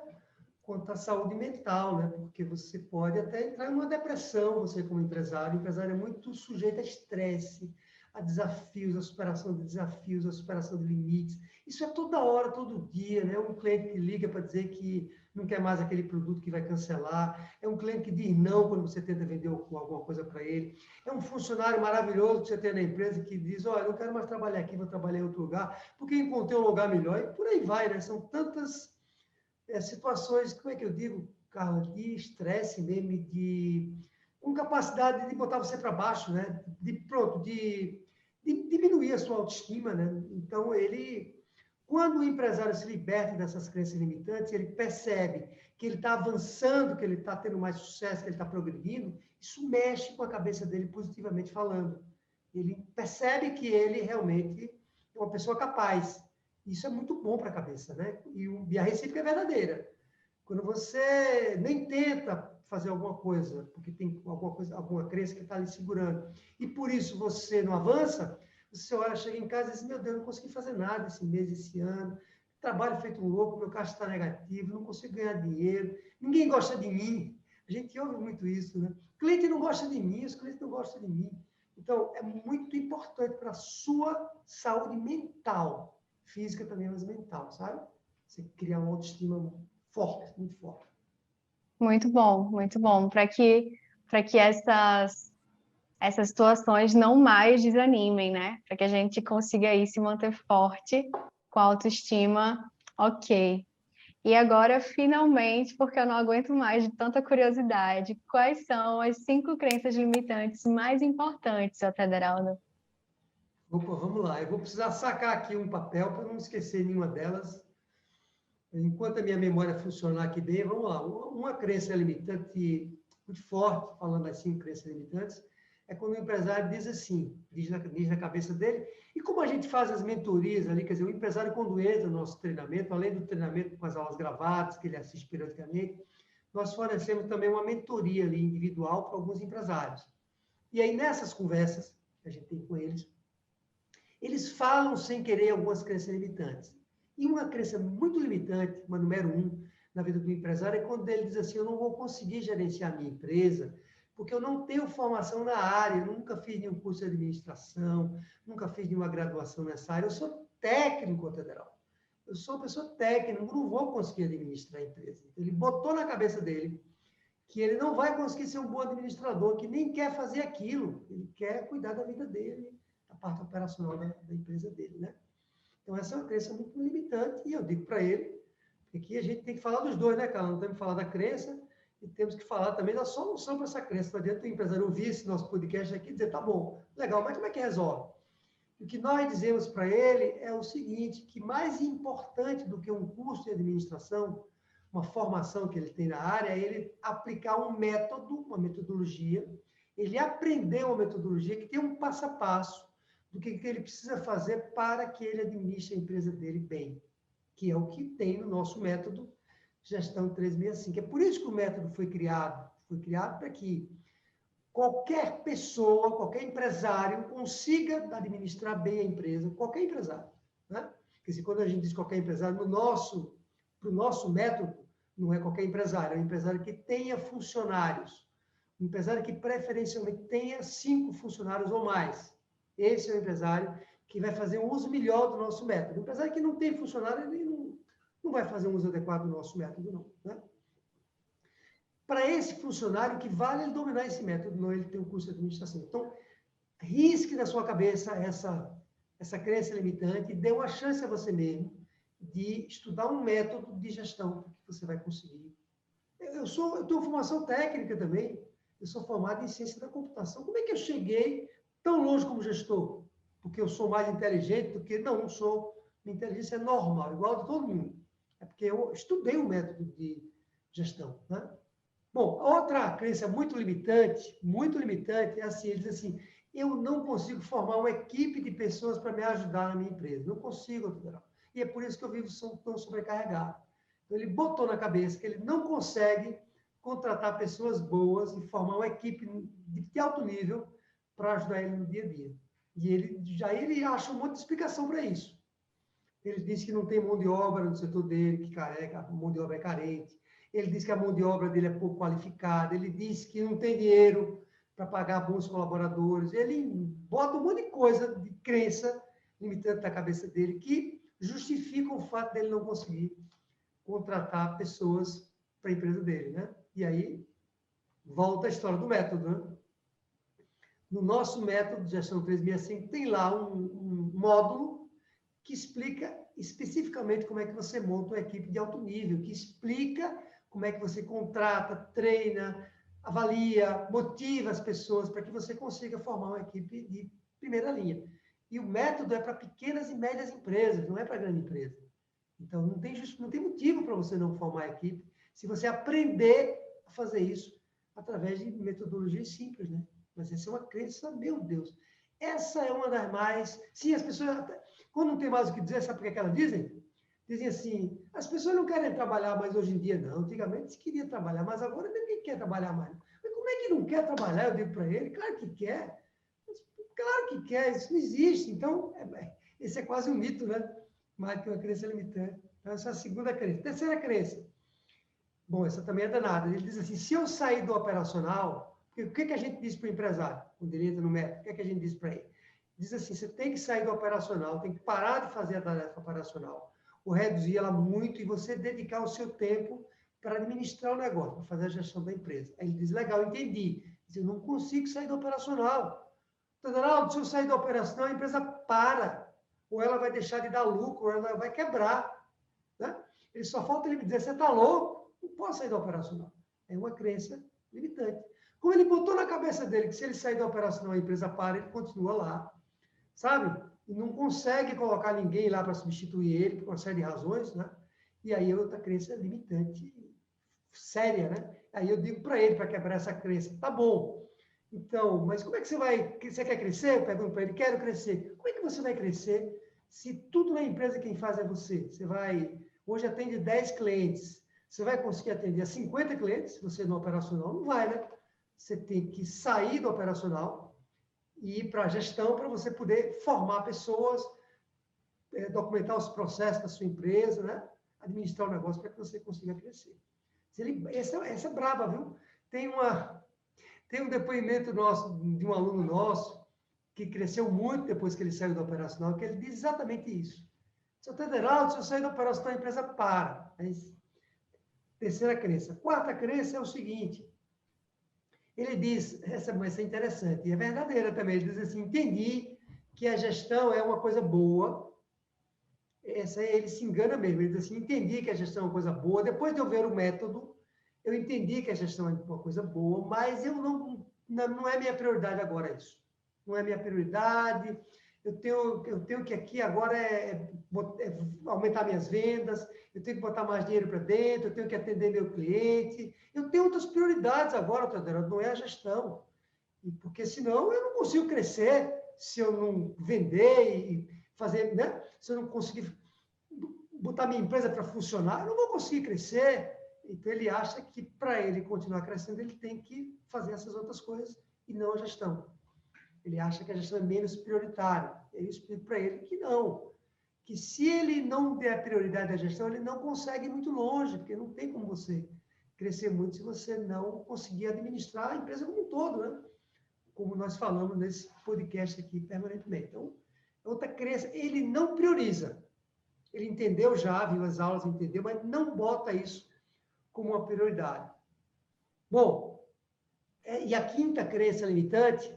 quanto a saúde mental, né? Porque você pode até entrar em uma depressão, você como empresário. O empresário é muito sujeito a estresse, a desafios, a superação de desafios, a superação de limites. Isso é toda hora, todo dia, né? Um cliente que liga para dizer que não quer mais aquele produto que vai cancelar. É um cliente que diz não quando você tenta vender alguma coisa para ele. É um funcionário maravilhoso que você tem na empresa que diz, olha, eu não quero mais trabalhar aqui, vou trabalhar em outro lugar, porque encontrei um lugar melhor. E por aí vai, né? São tantas situações, como é que eu digo, Carla, de estresse mesmo, de incapacidade de botar você para baixo, né? De diminuir a sua autoestima, né? Então, quando o empresário se liberta dessas crenças limitantes, ele percebe que ele está avançando, que ele está tendo mais sucesso, que ele está progredindo, isso mexe com a cabeça dele positivamente falando. Ele percebe que ele realmente é uma pessoa capaz. Isso é muito bom para a cabeça, né? E a recíproca é verdadeira. Quando você nem tenta fazer alguma coisa, porque tem alguma coisa, alguma crença que está ali segurando, e por isso você não avança, você olha, chega em casa e diz, meu Deus, não consegui fazer nada esse mês, esse ano, trabalho feito um louco, meu caixa está negativo, não consigo ganhar dinheiro, ninguém gosta de mim. A gente ouve muito isso, né? O cliente não gosta de mim, os clientes não gostam de mim. Então, é muito importante para a sua saúde mental, física também, mas mental, sabe? Você criar uma autoestima forte, muito forte. Muito bom, para que essas situações não mais desanimem, né? Para que a gente consiga aí se manter forte, com a autoestima ok. E agora, finalmente, porque eu não aguento mais de tanta curiosidade, quais são as 5 crenças limitantes mais importantes, seu Tederaldo? Opa, vamos lá. Eu vou precisar sacar aqui um papel para não esquecer nenhuma delas. Enquanto a minha memória funcionar aqui bem, vamos lá. Uma crença limitante muito forte, falando assim, crenças limitantes, é quando o empresário diz assim, diz na cabeça dele, e como a gente faz as mentorias ali, quer dizer, o empresário quando entra no nosso treinamento, além do treinamento com as aulas gravadas, que ele assiste periodicamente, nós fornecemos também uma mentoria ali individual para alguns empresários. E aí, nessas conversas que a gente tem com eles, eles falam sem querer algumas crenças limitantes. E uma crença muito limitante, uma número 1, na vida do empresário, é quando ele diz assim, eu não vou conseguir gerenciar a minha empresa, porque eu não tenho formação na área, eu nunca fiz nenhum curso de administração, nunca fiz nenhuma graduação nessa área, eu sou técnico federal. Eu sou uma pessoa técnica, eu não vou conseguir administrar a empresa. Ele botou na cabeça dele que ele não vai conseguir ser um bom administrador, que nem quer fazer aquilo, ele quer cuidar da vida dele, da parte operacional da empresa dele, né? Então, essa é uma crença muito limitante, e eu digo para ele, que aqui a gente tem que falar dos dois, né, cara? Não temos que falar da crença e temos que falar também da solução para essa crença. Não adianta o empresário ouvir esse nosso podcast aqui e dizer, tá bom, legal, mas como é que resolve? O que nós dizemos para ele é o seguinte, que mais importante do que um curso de administração, uma formação que ele tem na área, é ele aplicar um método, uma metodologia, ele aprender uma metodologia que tem um passo a passo do que ele precisa fazer para que ele administre a empresa dele bem, que é o que tem no nosso método Gestão 365. É por isso que o método foi criado para que qualquer pessoa, qualquer empresário consiga administrar bem a empresa, qualquer empresário, né? Porque quando a gente diz qualquer empresário, para o nosso método, não é qualquer empresário, é um empresário que tenha funcionários, um empresário que preferencialmente tenha 5 funcionários ou mais. Esse é o empresário que vai fazer um uso melhor do nosso método. O empresário que não tem funcionário, ele não vai fazer um uso adequado do nosso método, não, né? Para esse funcionário, que vale ele dominar esse método, não ele ter um curso de administração. Então, risque da sua cabeça essa crença limitante e dê uma chance a você mesmo de estudar um método de gestão que você vai conseguir. Eu tenho formação técnica também, eu sou formado em ciência da computação. Como é que eu cheguei tão longe como gestor? Porque eu sou mais inteligente do que... Não sou. Minha inteligência é normal, igual a de todo mundo. É porque eu estudei um método de gestão, né? Bom, outra crença muito limitante, é assim, ele diz assim, eu não consigo formar uma equipe de pessoas para me ajudar na minha empresa. Não consigo, Federal. E é por isso que eu vivo tão sobrecarregado. Então, ele botou na cabeça que ele não consegue contratar pessoas boas e formar uma equipe de alto nível para ajudar ele no dia a dia. E ele acha um monte de explicação para isso. Ele diz que não tem mão de obra no setor dele, que a mão de obra é carente. Ele diz que a mão de obra dele é pouco qualificada. Ele diz que não tem dinheiro para pagar bons colaboradores. Ele bota um monte de coisa, de crença limitante na cabeça dele, que justifica o fato dele não conseguir contratar pessoas para a empresa dele, né? E aí, volta a história do método, né? No nosso método de gestão 365, tem lá um módulo que explica especificamente como é que você monta uma equipe de alto nível, que explica como é que você contrata, treina, avalia, motiva as pessoas para que você consiga formar uma equipe de primeira linha. E o método é para pequenas e médias empresas, não é para grande empresa. Então, não tem motivo para você não formar a equipe Se você aprender a fazer isso através de metodologias simples, né? Mas essa é uma crença, meu Deus. Essa é uma das mais... Sim, as pessoas, quando não tem mais o que dizer, sabe por que elas dizem? Dizem assim, as pessoas não querem trabalhar mais hoje em dia, não. Antigamente se queria trabalhar, mas agora ninguém quer trabalhar mais. Mas como é que não quer trabalhar? Eu digo para ele, claro que quer. Claro que quer, isso não existe. Então, esse é quase um mito, né? Mais que uma crença limitante. Então, essa é a segunda crença. Terceira crença. Bom, essa também é danada. Ele diz assim, se eu sair do operacional, o que a gente diz para o empresário? Quando ele entra no método, o que a gente diz para ele? Diz assim, você tem que sair do operacional, tem que parar de fazer a tarefa operacional, ou reduzir ela muito e você dedicar o seu tempo para administrar o negócio, para fazer a gestão da empresa. Aí ele diz, legal, entendi. Diz, eu não consigo sair do operacional. Então, se eu sair da operacional, a empresa para, ou ela vai deixar de dar lucro, ou ela vai quebrar. Né? Ele só falta ele me dizer, você está louco? Não posso sair da operacional. É uma crença limitante. Como ele botou na cabeça dele que se ele sair da operacional, a empresa para, ele continua lá, sabe? E não consegue colocar ninguém lá para substituir ele, por uma série de razões, né? E aí é outra crença limitante, séria, né? Aí eu digo para ele, para quebrar essa crença, tá bom, então, mas como é que você vai, você quer crescer? Eu pergunto para ele, quero crescer. Como é que você vai crescer se tudo na empresa quem faz é você? Você vai, hoje atende 10 clientes, você vai conseguir atender a 50 clientes, você no operacional? Não vai, né? Você tem que sair do operacional e ir para a gestão para você poder formar pessoas, documentar os processos da sua empresa, né? Administrar o negócio para que você consiga crescer. Essa é braba, viu? Tem um depoimento nosso, de um aluno nosso, que cresceu muito depois que ele saiu do operacional, que ele diz exatamente isso. Seu Tederaldo, se eu sair do operacional, a empresa para. Terceira crença. Quarta crença é o seguinte, ele diz, essa é interessante, e é verdadeira também, ele diz assim, entendi que a gestão é uma coisa boa, ele se engana mesmo, ele diz assim, entendi que a gestão é uma coisa boa, depois de eu ver o método, eu entendi que a gestão é uma coisa boa, mas eu não é minha prioridade agora isso. Não é minha prioridade, eu tenho que aqui agora aumentar minhas vendas, eu tenho que botar mais dinheiro para dentro, eu tenho que atender meu cliente, eu tenho outras prioridades agora, Tadeu, não é a gestão. Porque senão eu não consigo crescer se eu não vender e fazer, né? Se eu não conseguir botar minha empresa para funcionar, eu não vou conseguir crescer. Então, ele acha que para ele continuar crescendo, ele tem que fazer essas outras coisas e não a gestão. Ele acha que a gestão é menos prioritária. Eu explico para ele que não. Que se ele não der prioridade à gestão, ele não consegue ir muito longe, porque não tem como você crescer muito se você não conseguir administrar a empresa como um todo, né? Como nós falamos nesse podcast aqui permanentemente. Então, outra crença, ele não prioriza. Ele entendeu já, viu as aulas, entendeu, mas não bota isso como uma prioridade. Bom, e a quinta crença limitante,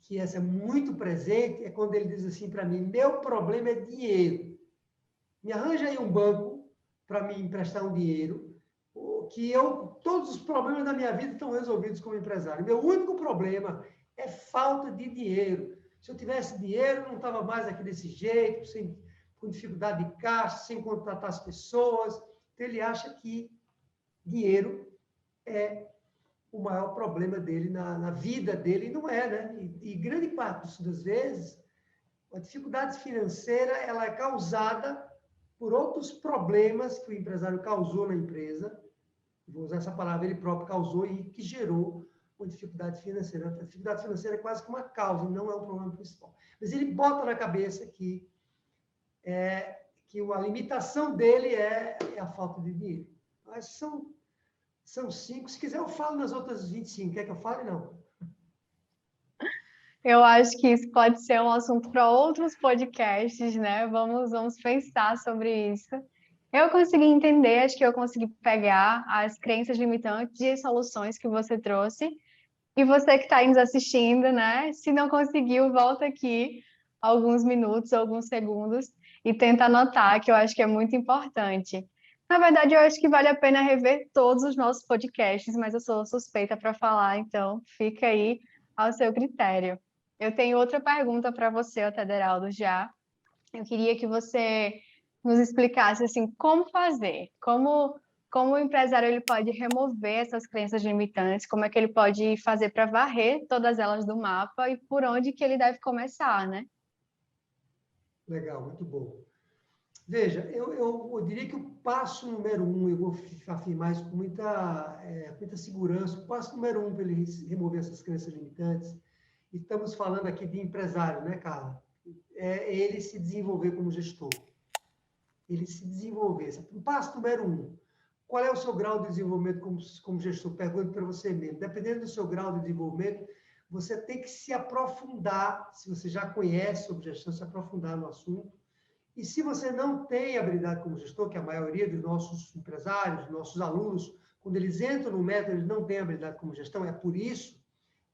que essa é muito presente, é quando ele diz assim para mim, meu problema é dinheiro. Me arranja aí um banco para me emprestar um dinheiro, que todos os problemas da minha vida estão resolvidos como empresário. Meu único problema é falta de dinheiro. Se eu tivesse dinheiro, não estava mais aqui desse jeito, com dificuldade de caixa, sem contratar as pessoas. Então, ele acha que dinheiro é o maior problema dele na vida dele, e não é, né? E grande parte das vezes, a dificuldade financeira ela é causada por outros problemas que o empresário causou na empresa, vou usar essa palavra, ele próprio causou e que gerou uma dificuldade financeira. A dificuldade financeira é quase que uma causa, não é um problema principal. Mas ele bota na cabeça que a limitação dele é a falta de dinheiro. Mas são 5. Se quiser, eu falo nas outras 25. Quer que eu fale? Não. Eu acho que isso pode ser um assunto para outros podcasts, né? Vamos pensar sobre isso. Eu consegui entender, acho que eu consegui pegar as crenças limitantes e as soluções que você trouxe. E você que está aí nos assistindo, né? Se não conseguiu, volta aqui alguns minutos, alguns segundos e tenta anotar, que eu acho que é muito importante. Na verdade, eu acho que vale a pena rever todos os nossos podcasts, mas eu sou suspeita para falar, então fica aí ao seu critério. Eu tenho outra pergunta para você, Tederaldo, já. Eu queria que você nos explicasse assim como fazer, como como o empresário ele pode remover essas crenças limitantes, como é que ele pode fazer para varrer todas elas do mapa e por onde que ele deve começar, né? Legal, muito bom. Veja, eu diria que o passo número um, eu vou afirmar isso com muita segurança, o passo número um para ele remover essas crenças limitantes, e estamos falando aqui de empresário, né, Carla? É ele se desenvolver como gestor. Ele se desenvolver. O passo número um, qual é o seu grau de desenvolvimento como gestor? Pergunto para você mesmo. Dependendo do seu grau de desenvolvimento, você tem que se aprofundar, se você já conhece sobre gestão, se aprofundar no assunto. E se você não tem habilidade como gestor, que a maioria dos nossos empresários, nossos alunos, quando eles entram no método, eles não têm habilidade como gestão, é por isso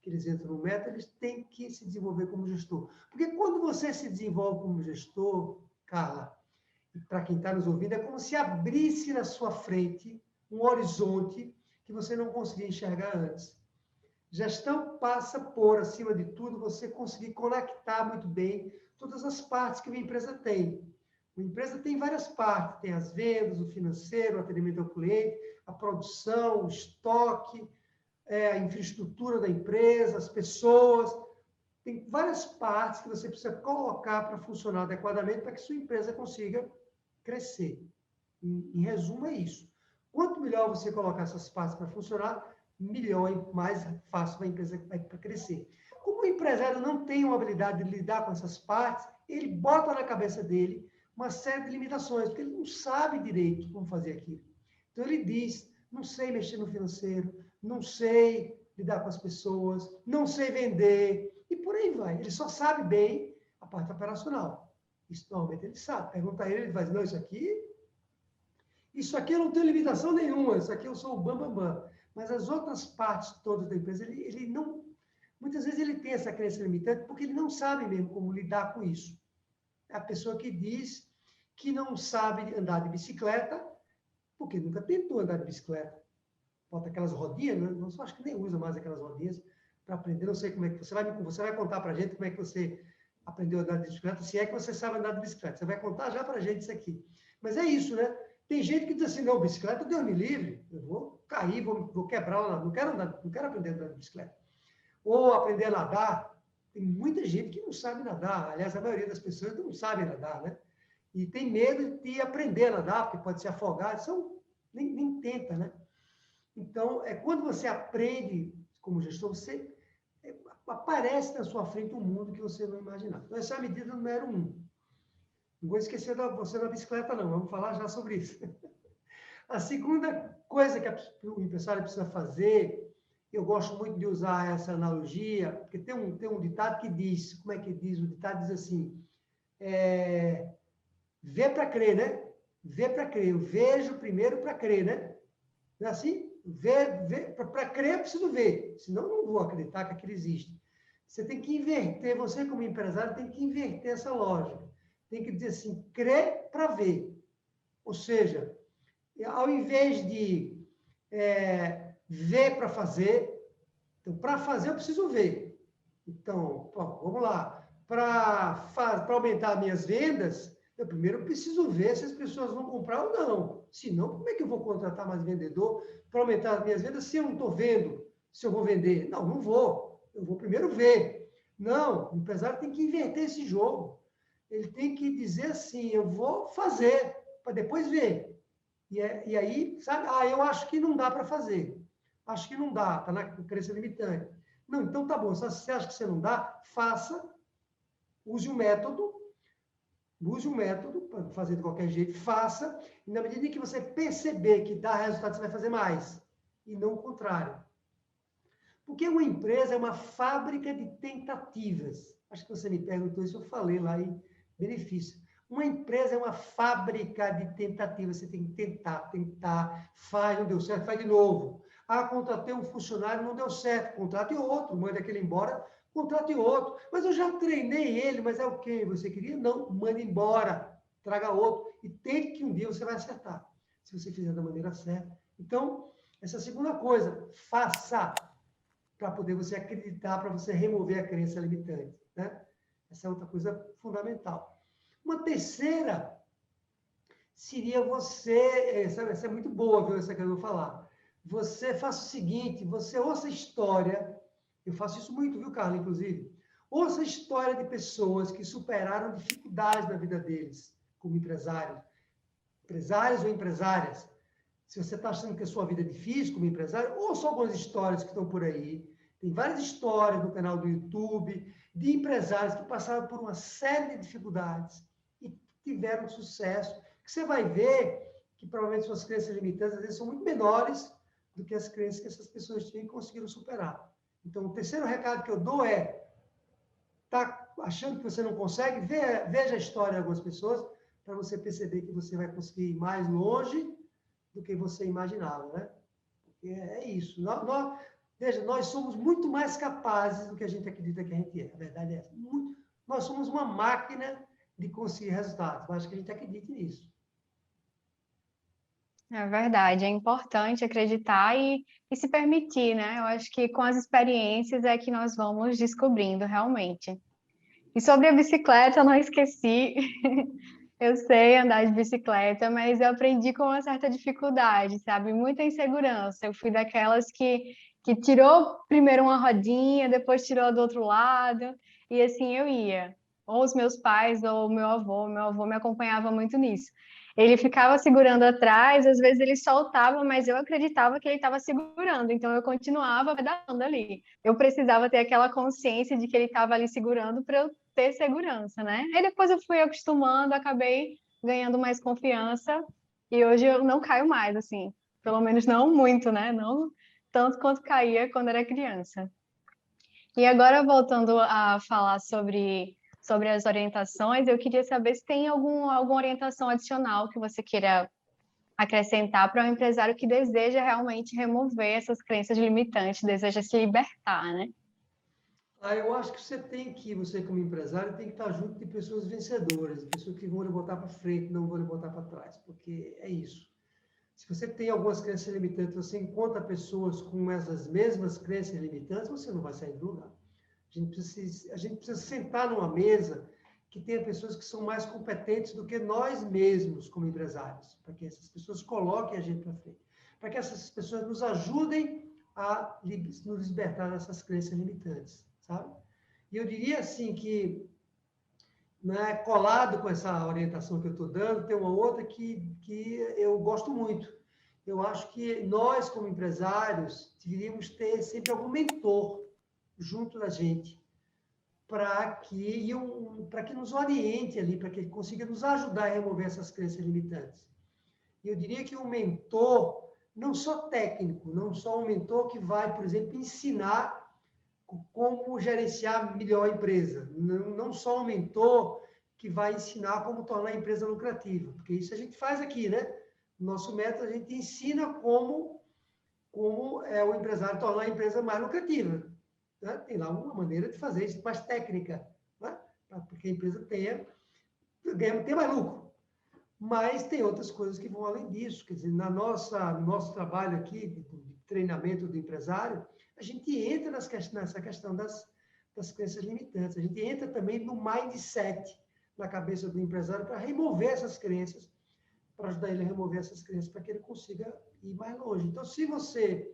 que eles entram no método, eles têm que se desenvolver como gestor. Porque quando você se desenvolve como gestor, Carla, para quem está nos ouvindo, é como se abrisse na sua frente um horizonte que você não conseguia enxergar antes. Gestão passa por, acima de tudo, você conseguir conectar muito bem todas as partes que uma empresa tem. Uma empresa tem várias partes, tem as vendas, o financeiro, o atendimento ao cliente, a produção, o estoque, a infraestrutura da empresa, as pessoas. Tem várias partes que você precisa colocar para funcionar adequadamente para que sua empresa consiga crescer. Em resumo, é isso. Quanto melhor você colocar essas partes para funcionar, melhor e mais fácil a empresa vai crescer. Como o empresário não tem uma habilidade de lidar com essas partes, ele bota na cabeça dele uma série de limitações, porque ele não sabe direito como fazer aquilo. Então, ele diz, não sei mexer no financeiro, não sei lidar com as pessoas, não sei vender, e por aí vai. Ele só sabe bem a parte operacional. Isso, normalmente, ele sabe. Pergunta a ele, ele vai dizer, não, isso aqui eu não tenho limitação nenhuma, isso aqui eu sou o bambambam. Bam, bam. Mas as outras partes todas da empresa, ele não... Muitas vezes ele tem essa crença limitante porque ele não sabe mesmo como lidar com isso. É a pessoa que diz que não sabe andar de bicicleta porque nunca tentou andar de bicicleta. Bota aquelas rodinhas, né? Eu acho que nem usa mais aquelas rodinhas para aprender. Não sei como é que... Você vai contar para a gente como é que você aprendeu a andar de bicicleta, se é que você sabe andar de bicicleta. Você vai contar já para a gente isso aqui. Mas é isso, né? Tem gente que diz assim, não, bicicleta, Deus me livre, eu vou cair, vou quebrar lá, não quero aprender a andar de bicicleta. Ou aprender a nadar. Tem muita gente que não sabe nadar. Aliás, a maioria das pessoas não sabe nadar, né? E tem medo de aprender a nadar, porque pode se afogar, nem tenta, né? Então, quando você aprende como gestor, você aparece na sua frente um mundo que você não imaginava. Então, essa é a medida número um. Não vou esquecer você da bicicleta, não. Vamos falar já sobre isso. A segunda coisa que o empresário precisa fazer, eu gosto muito de usar essa analogia, porque tem um ditado que diz, como é que diz? O ditado diz assim, vê para crer, né? Vê para crer. Eu vejo primeiro para crer, né? Não é assim? Para crer, eu preciso ver. Senão, eu não vou acreditar que aquilo existe. Você tem que inverter, você como empresário tem que inverter essa lógica. Tem que dizer assim, crer para ver. Ou seja, ao invés de ver para fazer, então, para fazer eu preciso ver. Então, vamos lá. Para aumentar minhas vendas, eu primeiro preciso ver se as pessoas vão comprar ou não. Senão, como é que eu vou contratar mais vendedor para aumentar as minhas vendas se eu não estou vendo se eu vou vender? Não, não vou. Eu vou primeiro ver. Não, o empresário tem que inverter esse jogo. Ele tem que dizer assim, eu vou fazer, para depois ver. E aí, sabe? Eu acho que não dá para fazer. Acho que não dá, está na crença limitante. Não, então tá bom. Se você acha que você não dá, faça, use o método para fazer de qualquer jeito, faça, e na medida em que você perceber que dá resultado, você vai fazer mais, e não o contrário. Porque uma empresa é uma fábrica de tentativas. Acho que você me perguntou isso, eu falei lá em benefício. Uma empresa é uma fábrica de tentativas. Você tem que tentar, faz, não deu certo, faz de novo. Contratei um funcionário, não deu certo, contrate outro, manda aquele embora, contrate outro. Mas eu já treinei ele, mas é o quê? Você queria? Não, manda embora, traga outro. E tente que um dia você vai acertar, se você fizer da maneira certa. Então, essa é a segunda coisa, faça, para poder você acreditar, para você remover a crença limitante, né? Essa é outra coisa fundamental. Uma terceira, seria você... Essa é muito boa, viu, essa que eu vou falar. Você faça o seguinte, você ouça a história, eu faço isso muito, viu, Carla, inclusive? Ouça a história de pessoas que superaram dificuldades na vida deles, como empresários ou empresárias. Se você está achando que a sua vida é difícil como empresário, ouça algumas histórias que estão por aí. Tem várias histórias no canal do YouTube de empresários que passaram por uma série de dificuldades e tiveram sucesso. Que você vai ver que provavelmente suas crenças limitantes às vezes são muito menores do que as crenças que essas pessoas tinham e conseguiram superar. Então, o terceiro recado que eu dou é: tá achando que você não consegue? Veja a história de algumas pessoas para você perceber que você vai conseguir ir mais longe do que você imaginava, né? Porque é isso. Veja, nós somos muito mais capazes do que a gente acredita que a gente é. A verdade é essa. Nós somos uma máquina de conseguir resultados. Eu acho que a gente acredita nisso. É verdade, é importante acreditar e se permitir, né? Eu acho que com as experiências é que nós vamos descobrindo realmente. E sobre a bicicleta, eu não esqueci. Eu sei andar de bicicleta, mas eu aprendi com uma certa dificuldade, sabe? Muita insegurança. Eu fui daquelas que tirou primeiro uma rodinha, depois tirou do outro lado, e assim eu ia. Ou os meus pais, ou o meu avô me acompanhava muito nisso. Ele ficava segurando atrás, às vezes ele soltava, mas eu acreditava que ele estava segurando, então eu continuava pedalando ali. Eu precisava ter aquela consciência de que ele estava ali segurando para eu ter segurança, né? Aí depois eu fui acostumando, acabei ganhando mais confiança e hoje eu não caio mais, assim, pelo menos não muito, né? Não tanto quanto caía quando era criança. E agora, voltando a falar sobre as orientações, eu queria saber se tem alguma orientação adicional que você queira acrescentar para um empresário que deseja realmente remover essas crenças limitantes, deseja se libertar, né? Eu acho que você como empresário, tem que estar junto de pessoas vencedoras, de pessoas que vão lhe botar para frente, não vão lhe botar para trás, porque é isso. Se você tem algumas crenças limitantes, você encontra pessoas com essas mesmas crenças limitantes, você não vai sair do lugar. A gente precisa sentar numa mesa que tenha pessoas que são mais competentes do que nós mesmos como empresários, para que essas pessoas coloquem a gente para frente, para que essas pessoas nos ajudem a nos libertar dessas crenças limitantes, sabe? E eu diria assim que, né, colado com essa orientação que eu estou dando, tem uma outra que eu gosto muito. Eu acho que nós, como empresários, deveríamos ter sempre algum mentor junto da gente, para que nos oriente ali, para que ele consiga nos ajudar a remover essas crenças limitantes. E eu diria que um mentor, não só técnico, não só um mentor que vai, por exemplo, ensinar como gerenciar melhor a empresa, não só um mentor que vai ensinar como tornar a empresa lucrativa, porque isso a gente faz aqui, né? Nosso método, a gente ensina como é o empresário tornar a empresa mais lucrativa. Né? Tem lá uma maneira de fazer isso mais técnica, né? Porque a empresa tenha mais lucro. Mas tem outras coisas que vão além disso. Quer dizer, no nosso trabalho aqui de treinamento do empresário, a gente entra nessa questão das crenças limitantes. A gente entra também no mindset na cabeça do empresário para remover essas crenças, para ajudar ele a remover essas crenças, para que ele consiga ir mais longe. Então, se você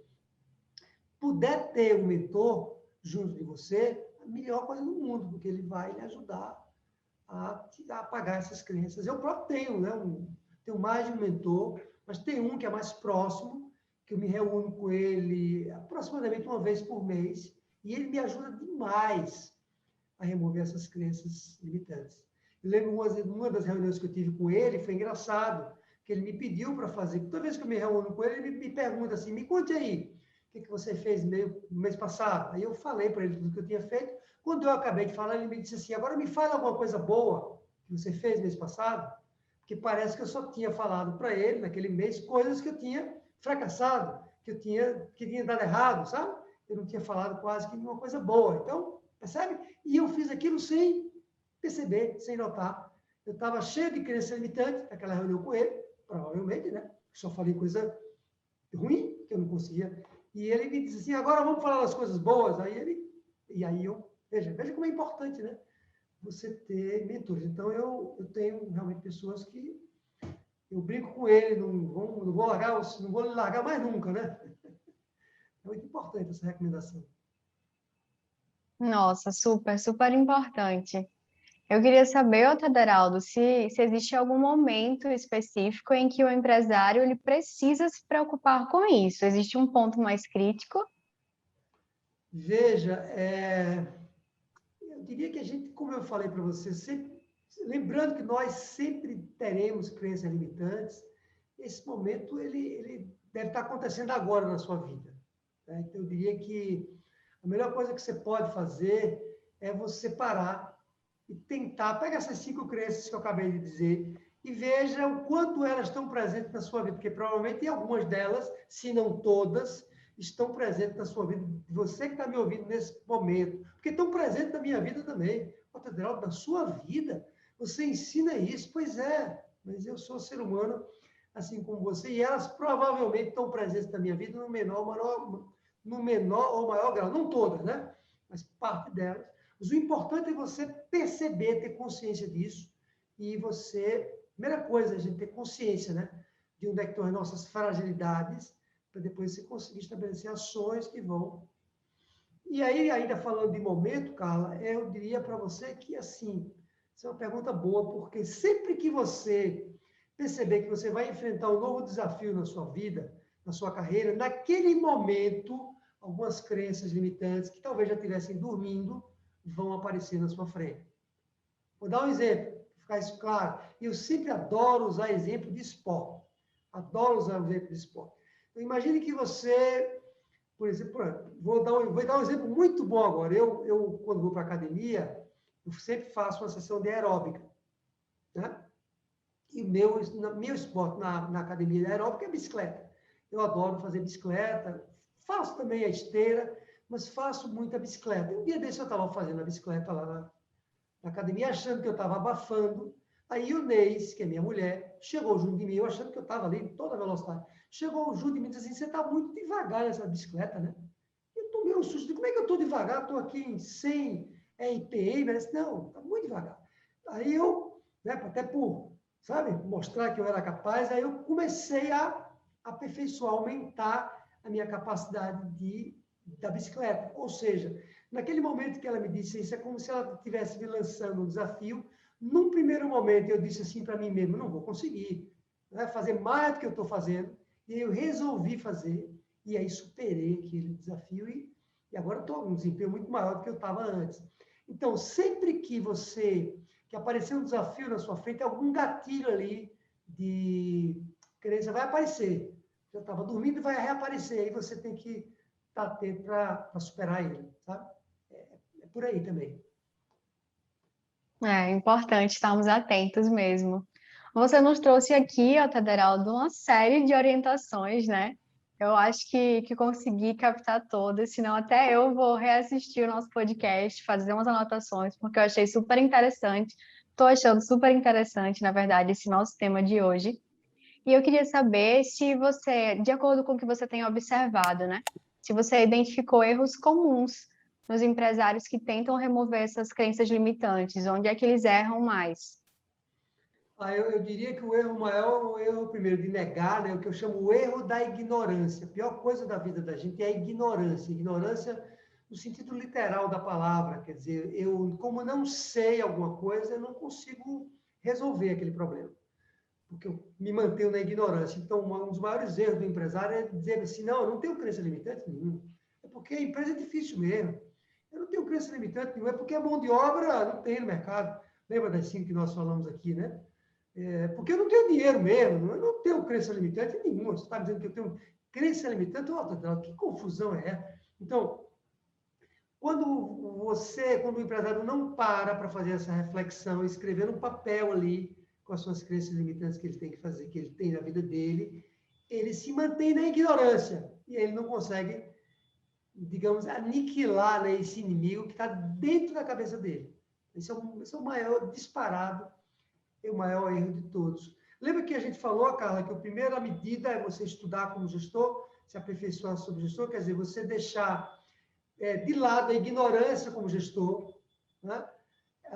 puder ter um mentor junto de você, a melhor coisa do mundo, porque ele vai lhe ajudar a apagar essas crenças. Eu próprio tenho, né? Tenho mais de um mentor, mas tem um que é mais próximo, que eu me reúno com ele aproximadamente uma vez por mês, e ele me ajuda demais a remover essas crenças limitantes. Eu lembro uma das reuniões que eu tive com ele, foi engraçado, que ele me pediu para fazer. Toda vez que eu me reúno com ele, ele me pergunta assim: me conte aí, o que você fez no mês passado? Aí eu falei para ele tudo que eu tinha feito. Quando eu acabei de falar, ele me disse assim: agora me fala alguma coisa boa que você fez mês passado, porque parece que eu só tinha falado para ele, naquele mês, coisas que eu tinha fracassado, que tinha dado errado, sabe? Eu não tinha falado quase que nenhuma coisa boa. Então, percebe? E eu fiz aquilo sem perceber, sem notar. Eu estava cheio de crença limitante naquela reunião com ele, provavelmente, né? Só falei coisa ruim, que eu não conseguia. E ele me disse assim: agora vamos falar das coisas boas. E aí eu, veja como é importante, né? Você ter mentores. Então, eu tenho realmente pessoas que Eu brinco com ele, não vou largar mais nunca, né? É muito importante essa recomendação. Nossa, super, super importante. Eu queria saber, ô Taderaldo, se existe algum momento específico em que o empresário ele precisa se preocupar com isso. Existe um ponto mais crítico? Veja, eu diria que a gente, como eu falei para você, lembrando que nós sempre teremos crenças limitantes, esse momento ele deve estar acontecendo agora na sua vida. Né? Então, eu diria que a melhor coisa que você pode fazer é você parar e tentar, pega essas 5 crenças que eu acabei de dizer e veja o quanto elas estão presentes na sua vida, porque provavelmente algumas delas, se não todas, estão presentes na sua vida. Você que está me ouvindo nesse momento, porque estão presentes na minha vida também. Catedral, na sua vida, você ensina isso? Pois é, mas eu sou ser humano, assim como você, e elas provavelmente estão presentes na minha vida no menor ou maior grau. Não todas, né? Mas parte delas. Mas o importante é você perceber, ter consciência disso, e você, primeira coisa, a gente ter consciência, né? De onde é que estão as nossas fragilidades, para depois você conseguir estabelecer ações que vão. E aí, ainda falando de momento, Carla, eu diria para você que, assim, essa é uma pergunta boa, porque sempre que você perceber que você vai enfrentar um novo desafio na sua vida, na sua carreira, naquele momento, algumas crenças limitantes que talvez já estivessem dormindo, vão aparecer na sua frente. Vou dar um exemplo, para ficar isso claro. Eu sempre adoro usar exemplo de esporte. Adoro usar exemplo de esporte. Então, imagine que você, por exemplo, vou dar um exemplo muito bom agora. Eu quando vou para a academia, eu sempre faço uma sessão de aeróbica. Né? E meu esporte na academia de aeróbica é bicicleta. Eu adoro fazer bicicleta, faço também a esteira, mas faço muita bicicleta. E um dia desse eu estava fazendo a bicicleta lá na academia, achando que eu estava abafando. Aí o Neis, que é minha mulher, chegou junto de mim, eu achando que eu estava ali em toda velocidade. Chegou junto de mim e disse assim, você está muito devagar nessa bicicleta, né? Eu tomei um susto, como é que eu estou devagar? Estou aqui em 100 RPM, ele disse, não, está muito devagar. Aí eu, né, até por, sabe, mostrar que eu era capaz, aí eu comecei a aperfeiçoar, aumentar a minha capacidade da bicicleta. Ou seja, naquele momento que ela me disse isso, é como se ela estivesse me lançando um desafio. Num primeiro momento, eu disse assim para mim mesmo, não vou conseguir, né, fazer mais do que eu estou fazendo. E aí eu resolvi fazer, e aí superei aquele desafio e agora estou num desempenho muito maior do que eu estava antes. Então, sempre que aparecer um desafio na sua frente, algum gatilho ali de crença vai aparecer. Já estava dormindo e vai reaparecer, aí você tem que estar atento para superar ele, sabe? É por aí também. É importante estarmos atentos mesmo. Você nos trouxe aqui, ó, Taderaldo, uma série de orientações, né? Eu acho que consegui captar todas, senão até eu vou reassistir o nosso podcast, fazer umas anotações, porque eu achei super interessante. Estou achando super interessante, na verdade, esse nosso tema de hoje. E eu queria saber se você, de acordo com o que você tem observado, né? Se você identificou erros comuns nos empresários que tentam remover essas crenças limitantes, onde é que eles erram mais? Eu diria que o erro maior é o erro, primeiro, de negar, né? O que eu chamo o erro da ignorância. A pior coisa da vida da gente é a ignorância. Ignorância no sentido literal da palavra. Quer dizer, eu, como não sei alguma coisa, eu não consigo resolver aquele problema. Porque eu me mantenho na ignorância. Então, um dos maiores erros do empresário é dizer assim, não, eu não tenho crença limitante nenhuma. É porque a empresa é difícil mesmo. Eu não tenho crença limitante nenhuma. É porque a mão de obra não tem no mercado. Lembra das 5 que nós falamos aqui, né? Porque eu não tenho dinheiro mesmo, eu não tenho crença limitante nenhuma. Você está dizendo que eu tenho crença limitante? Que confusão é essa? Então, quando o empresário não para fazer essa reflexão, escrever no papel ali com as suas crenças limitantes que ele tem que fazer, que ele tem na vida dele, ele se mantém na ignorância e ele não consegue, digamos, aniquilar, né, esse inimigo que está dentro da cabeça dele. Esse é o maior disparado, é o maior erro de todos. Lembra que a gente falou, Carla, que a primeira medida é você estudar como gestor, se aperfeiçoar sobre gestor, quer dizer, você deixar de lado a ignorância como gestor, né?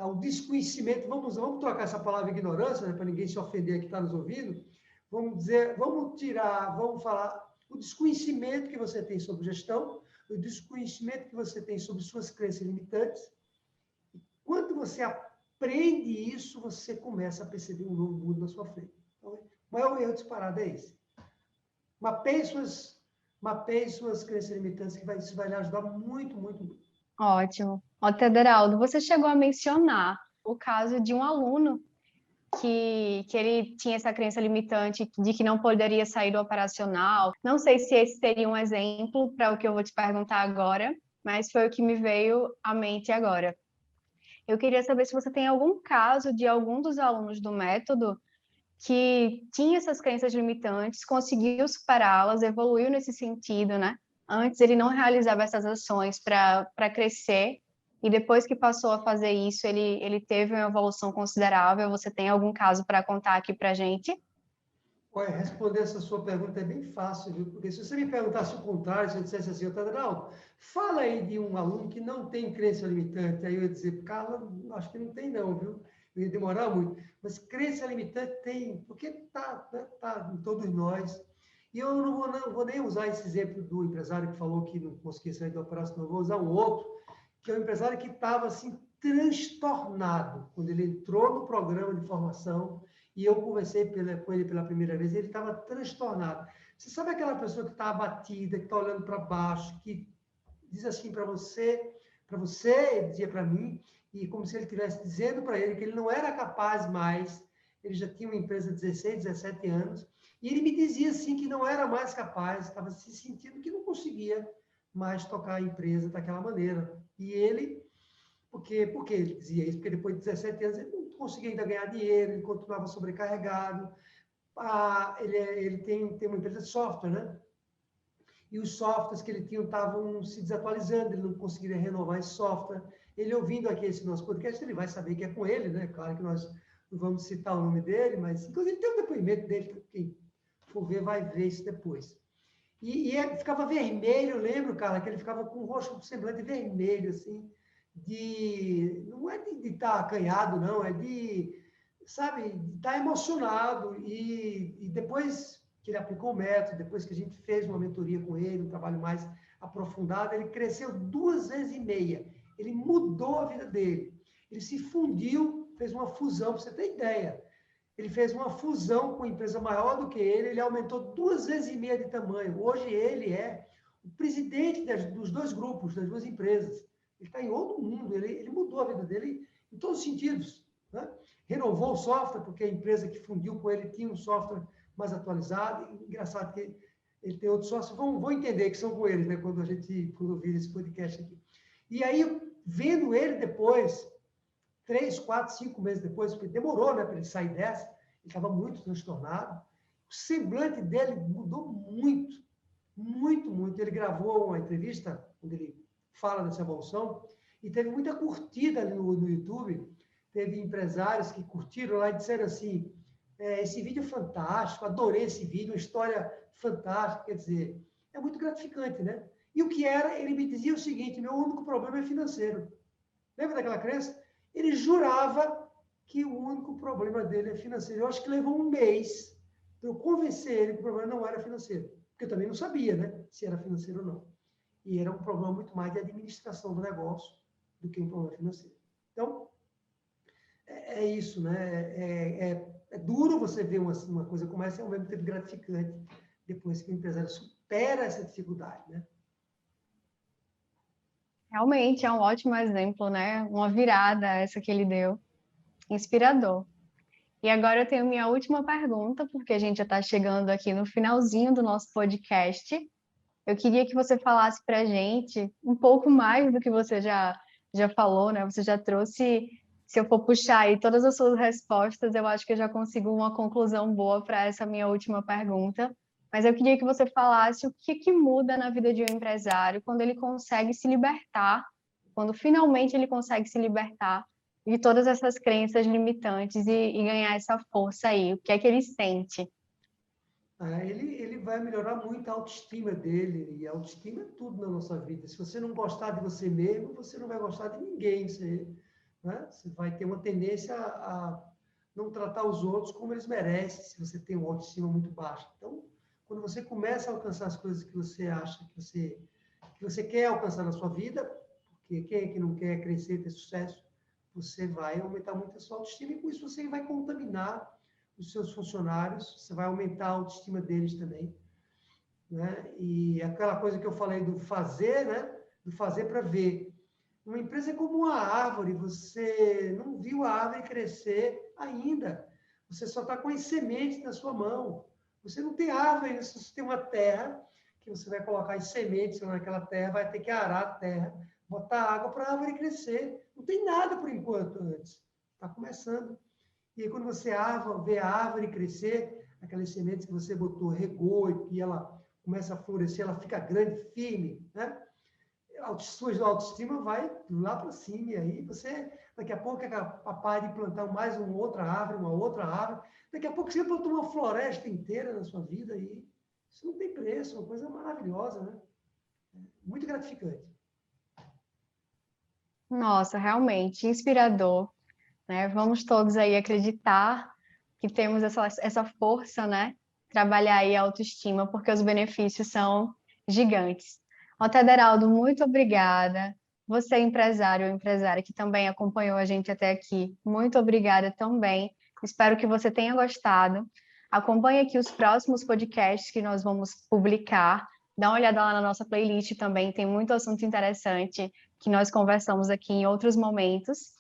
O desconhecimento, vamos trocar essa palavra ignorância, né, para ninguém se ofender que está nos ouvindo, vamos falar o desconhecimento que você tem sobre gestão, o desconhecimento que você tem sobre suas crenças limitantes. Quando você aprende isso, você começa a perceber um novo mundo na sua frente. Então, o maior erro disparado é esse. Mapeie suas crenças limitantes, que isso vai lhe ajudar muito, muito, muito. Ótimo. Ó, Tederaldo, você chegou a mencionar o caso de um aluno que ele tinha essa crença limitante de que não poderia sair do operacional. Não sei se esse seria um exemplo para o que eu vou te perguntar agora, mas foi o que me veio à mente agora. Eu queria saber se você tem algum caso de algum dos alunos do método que tinha essas crenças limitantes, conseguiu superá-las, evoluiu nesse sentido, né? Antes ele não realizava essas ações para crescer, e depois que passou a fazer isso, ele teve uma evolução considerável. Você tem algum caso para contar aqui para a gente? Olha, responder essa sua pergunta é bem fácil, viu? Porque se você me perguntasse o contrário, se eu dissesse assim, Tadraldo, fala aí de um aluno que não tem crença limitante, aí eu ia dizer, Carla, acho que não tem não, viu? Eu ia demorar muito. Mas crença limitante tem, porque tá em todos nós. E eu não vou nem usar esse exemplo do empresário que falou que não conseguia sair da operação, não vou usar um outro, que é um empresário que estava assim, transtornado, quando ele entrou no programa de formação, e eu conversei com ele pela primeira vez, ele estava transtornado. Você sabe aquela pessoa que está abatida, que está olhando para baixo, que diz assim para você, ele dizia para mim, e como se ele estivesse dizendo para ele que ele não era capaz mais, ele já tinha uma empresa de 16, 17 anos, e ele me dizia assim que não era mais capaz, estava se sentindo que não conseguia mais tocar a empresa daquela maneira. E ele, por que ele dizia isso? Porque depois de 17 anos ele não conseguia ainda ganhar dinheiro, ele continuava sobrecarregado. Ele tem uma empresa de software, né? E os softwares que ele tinha estavam se desatualizando, ele não conseguiria renovar esse software. Ele ouvindo aqui esse nosso podcast, ele vai saber que é com ele, né? Claro que nós não vamos citar o nome dele, mas inclusive tem um depoimento dele, quem for ver vai ver isso depois. E ele ficava vermelho, eu lembro, cara, que ele ficava com o rosto, com o semblante vermelho, assim, não é de estar acanhado, não, é sabe, de estar emocionado. E depois que ele aplicou o método, depois que a gente fez uma mentoria com ele, um trabalho mais aprofundado, ele cresceu 2,5 vezes. Ele mudou a vida dele. Ele se fundiu, fez uma fusão, para você ter ideia. Ele fez uma fusão com uma empresa maior do que ele aumentou 2,5 vezes de tamanho. Hoje ele é o presidente dos dois grupos, das duas empresas. Ele está em outro mundo, ele mudou a vida dele em todos os sentidos. Né? Renovou o software, porque a empresa que fundiu com ele tinha um software mais atualizado. Engraçado que ele tem outros sócios, vão entender que são com eles, né? Quando ouvir esse podcast aqui. E aí, vendo ele depois, 3, 4, 5 meses depois, porque demorou, né, para ele sair dessa, ele estava muito transtornado. O semblante dele mudou muito, muito, muito. Ele gravou uma entrevista, onde ele fala dessa evolução, e teve muita curtida ali no YouTube. Teve empresários que curtiram lá e disseram assim, esse vídeo é fantástico, adorei esse vídeo, uma história fantástica. Quer dizer, é muito gratificante, né? E o que era, ele me dizia o seguinte, meu único problema é financeiro. Lembra daquela crença? Ele jurava que o único problema dele é financeiro. Eu acho que levou um mês para eu convencer ele que o problema não era financeiro. Porque eu também não sabia, né, se era financeiro ou não. E era um problema muito mais de administração do negócio do que um problema financeiro. Então, é isso, né? É duro você ver uma coisa como essa, é ao mesmo tempo gratificante, depois que o empresário supera essa dificuldade, né? Realmente é um ótimo exemplo, né? Uma virada essa que ele deu. Inspirador. E agora eu tenho minha última pergunta, porque a gente já está chegando aqui no finalzinho do nosso podcast. Eu queria que você falasse para a gente um pouco mais do que você já falou, né? Você já trouxe, se eu for puxar aí todas as suas respostas, eu acho que eu já consigo uma conclusão boa para essa minha última pergunta. Mas eu queria que você falasse o que muda na vida de um empresário quando ele consegue se libertar, quando finalmente ele consegue se libertar de todas essas crenças limitantes e ganhar essa força aí. O que é que ele sente? Ele vai melhorar muito a autoestima dele, e a autoestima é tudo na nossa vida. Se você não gostar de você mesmo, você não vai gostar de ninguém. Você vai ter uma tendência não tratar os outros como eles merecem, se você tem uma autoestima muito baixa. Então, quando você começa a alcançar as coisas que você acha que você quer alcançar na sua vida, porque quem é que não quer crescer, ter sucesso, você vai aumentar muito a sua autoestima e com isso você vai contaminar os seus funcionários, você vai aumentar a autoestima deles também, né? E aquela coisa que eu falei do fazer, né? Do fazer para ver. Uma empresa é como uma árvore, você não viu a árvore crescer ainda, você só está com as sementes na sua mão. Você não tem árvore, você tem uma terra, que você vai colocar as sementes naquela terra, vai ter que arar a terra, botar água para a árvore crescer. Não tem nada por enquanto antes, está começando. E aí, quando você vê a árvore crescer, aquelas sementes que você botou, regou, e ela começa a florescer, ela fica grande, firme, né? A sua autoestima vai lá para cima, e aí você, daqui a pouco, é capaz de plantar mais uma outra árvore, daqui a pouco você plantou uma floresta inteira na sua vida, e isso não tem preço, é uma coisa maravilhosa, né? Muito gratificante. Nossa, realmente inspirador, né? Vamos todos aí acreditar que temos essa força, né? Trabalhar aí a autoestima, porque os benefícios são gigantes. Otederaldo, muito obrigada. Você, empresário ou empresária que também acompanhou a gente até aqui, muito obrigada também. Espero que você tenha gostado. Acompanhe aqui os próximos podcasts que nós vamos publicar. Dá uma olhada lá na nossa playlist também, tem muito assunto interessante que nós conversamos aqui em outros momentos.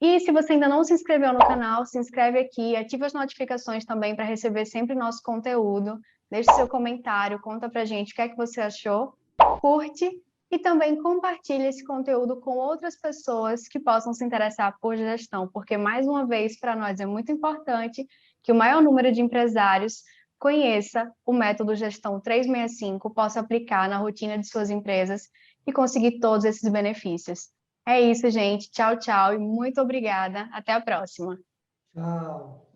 E se você ainda não se inscreveu no canal, se inscreve aqui, ativa as notificações também para receber sempre nosso conteúdo. Deixe seu comentário, conta pra gente o que é que você achou, curte e também compartilhe esse conteúdo com outras pessoas que possam se interessar por gestão, porque mais uma vez para nós é muito importante que o maior número de empresários conheça o método Gestão 365, possa aplicar na rotina de suas empresas e conseguir todos esses benefícios. É isso, gente. Tchau, tchau e muito obrigada. Até a próxima. Tchau.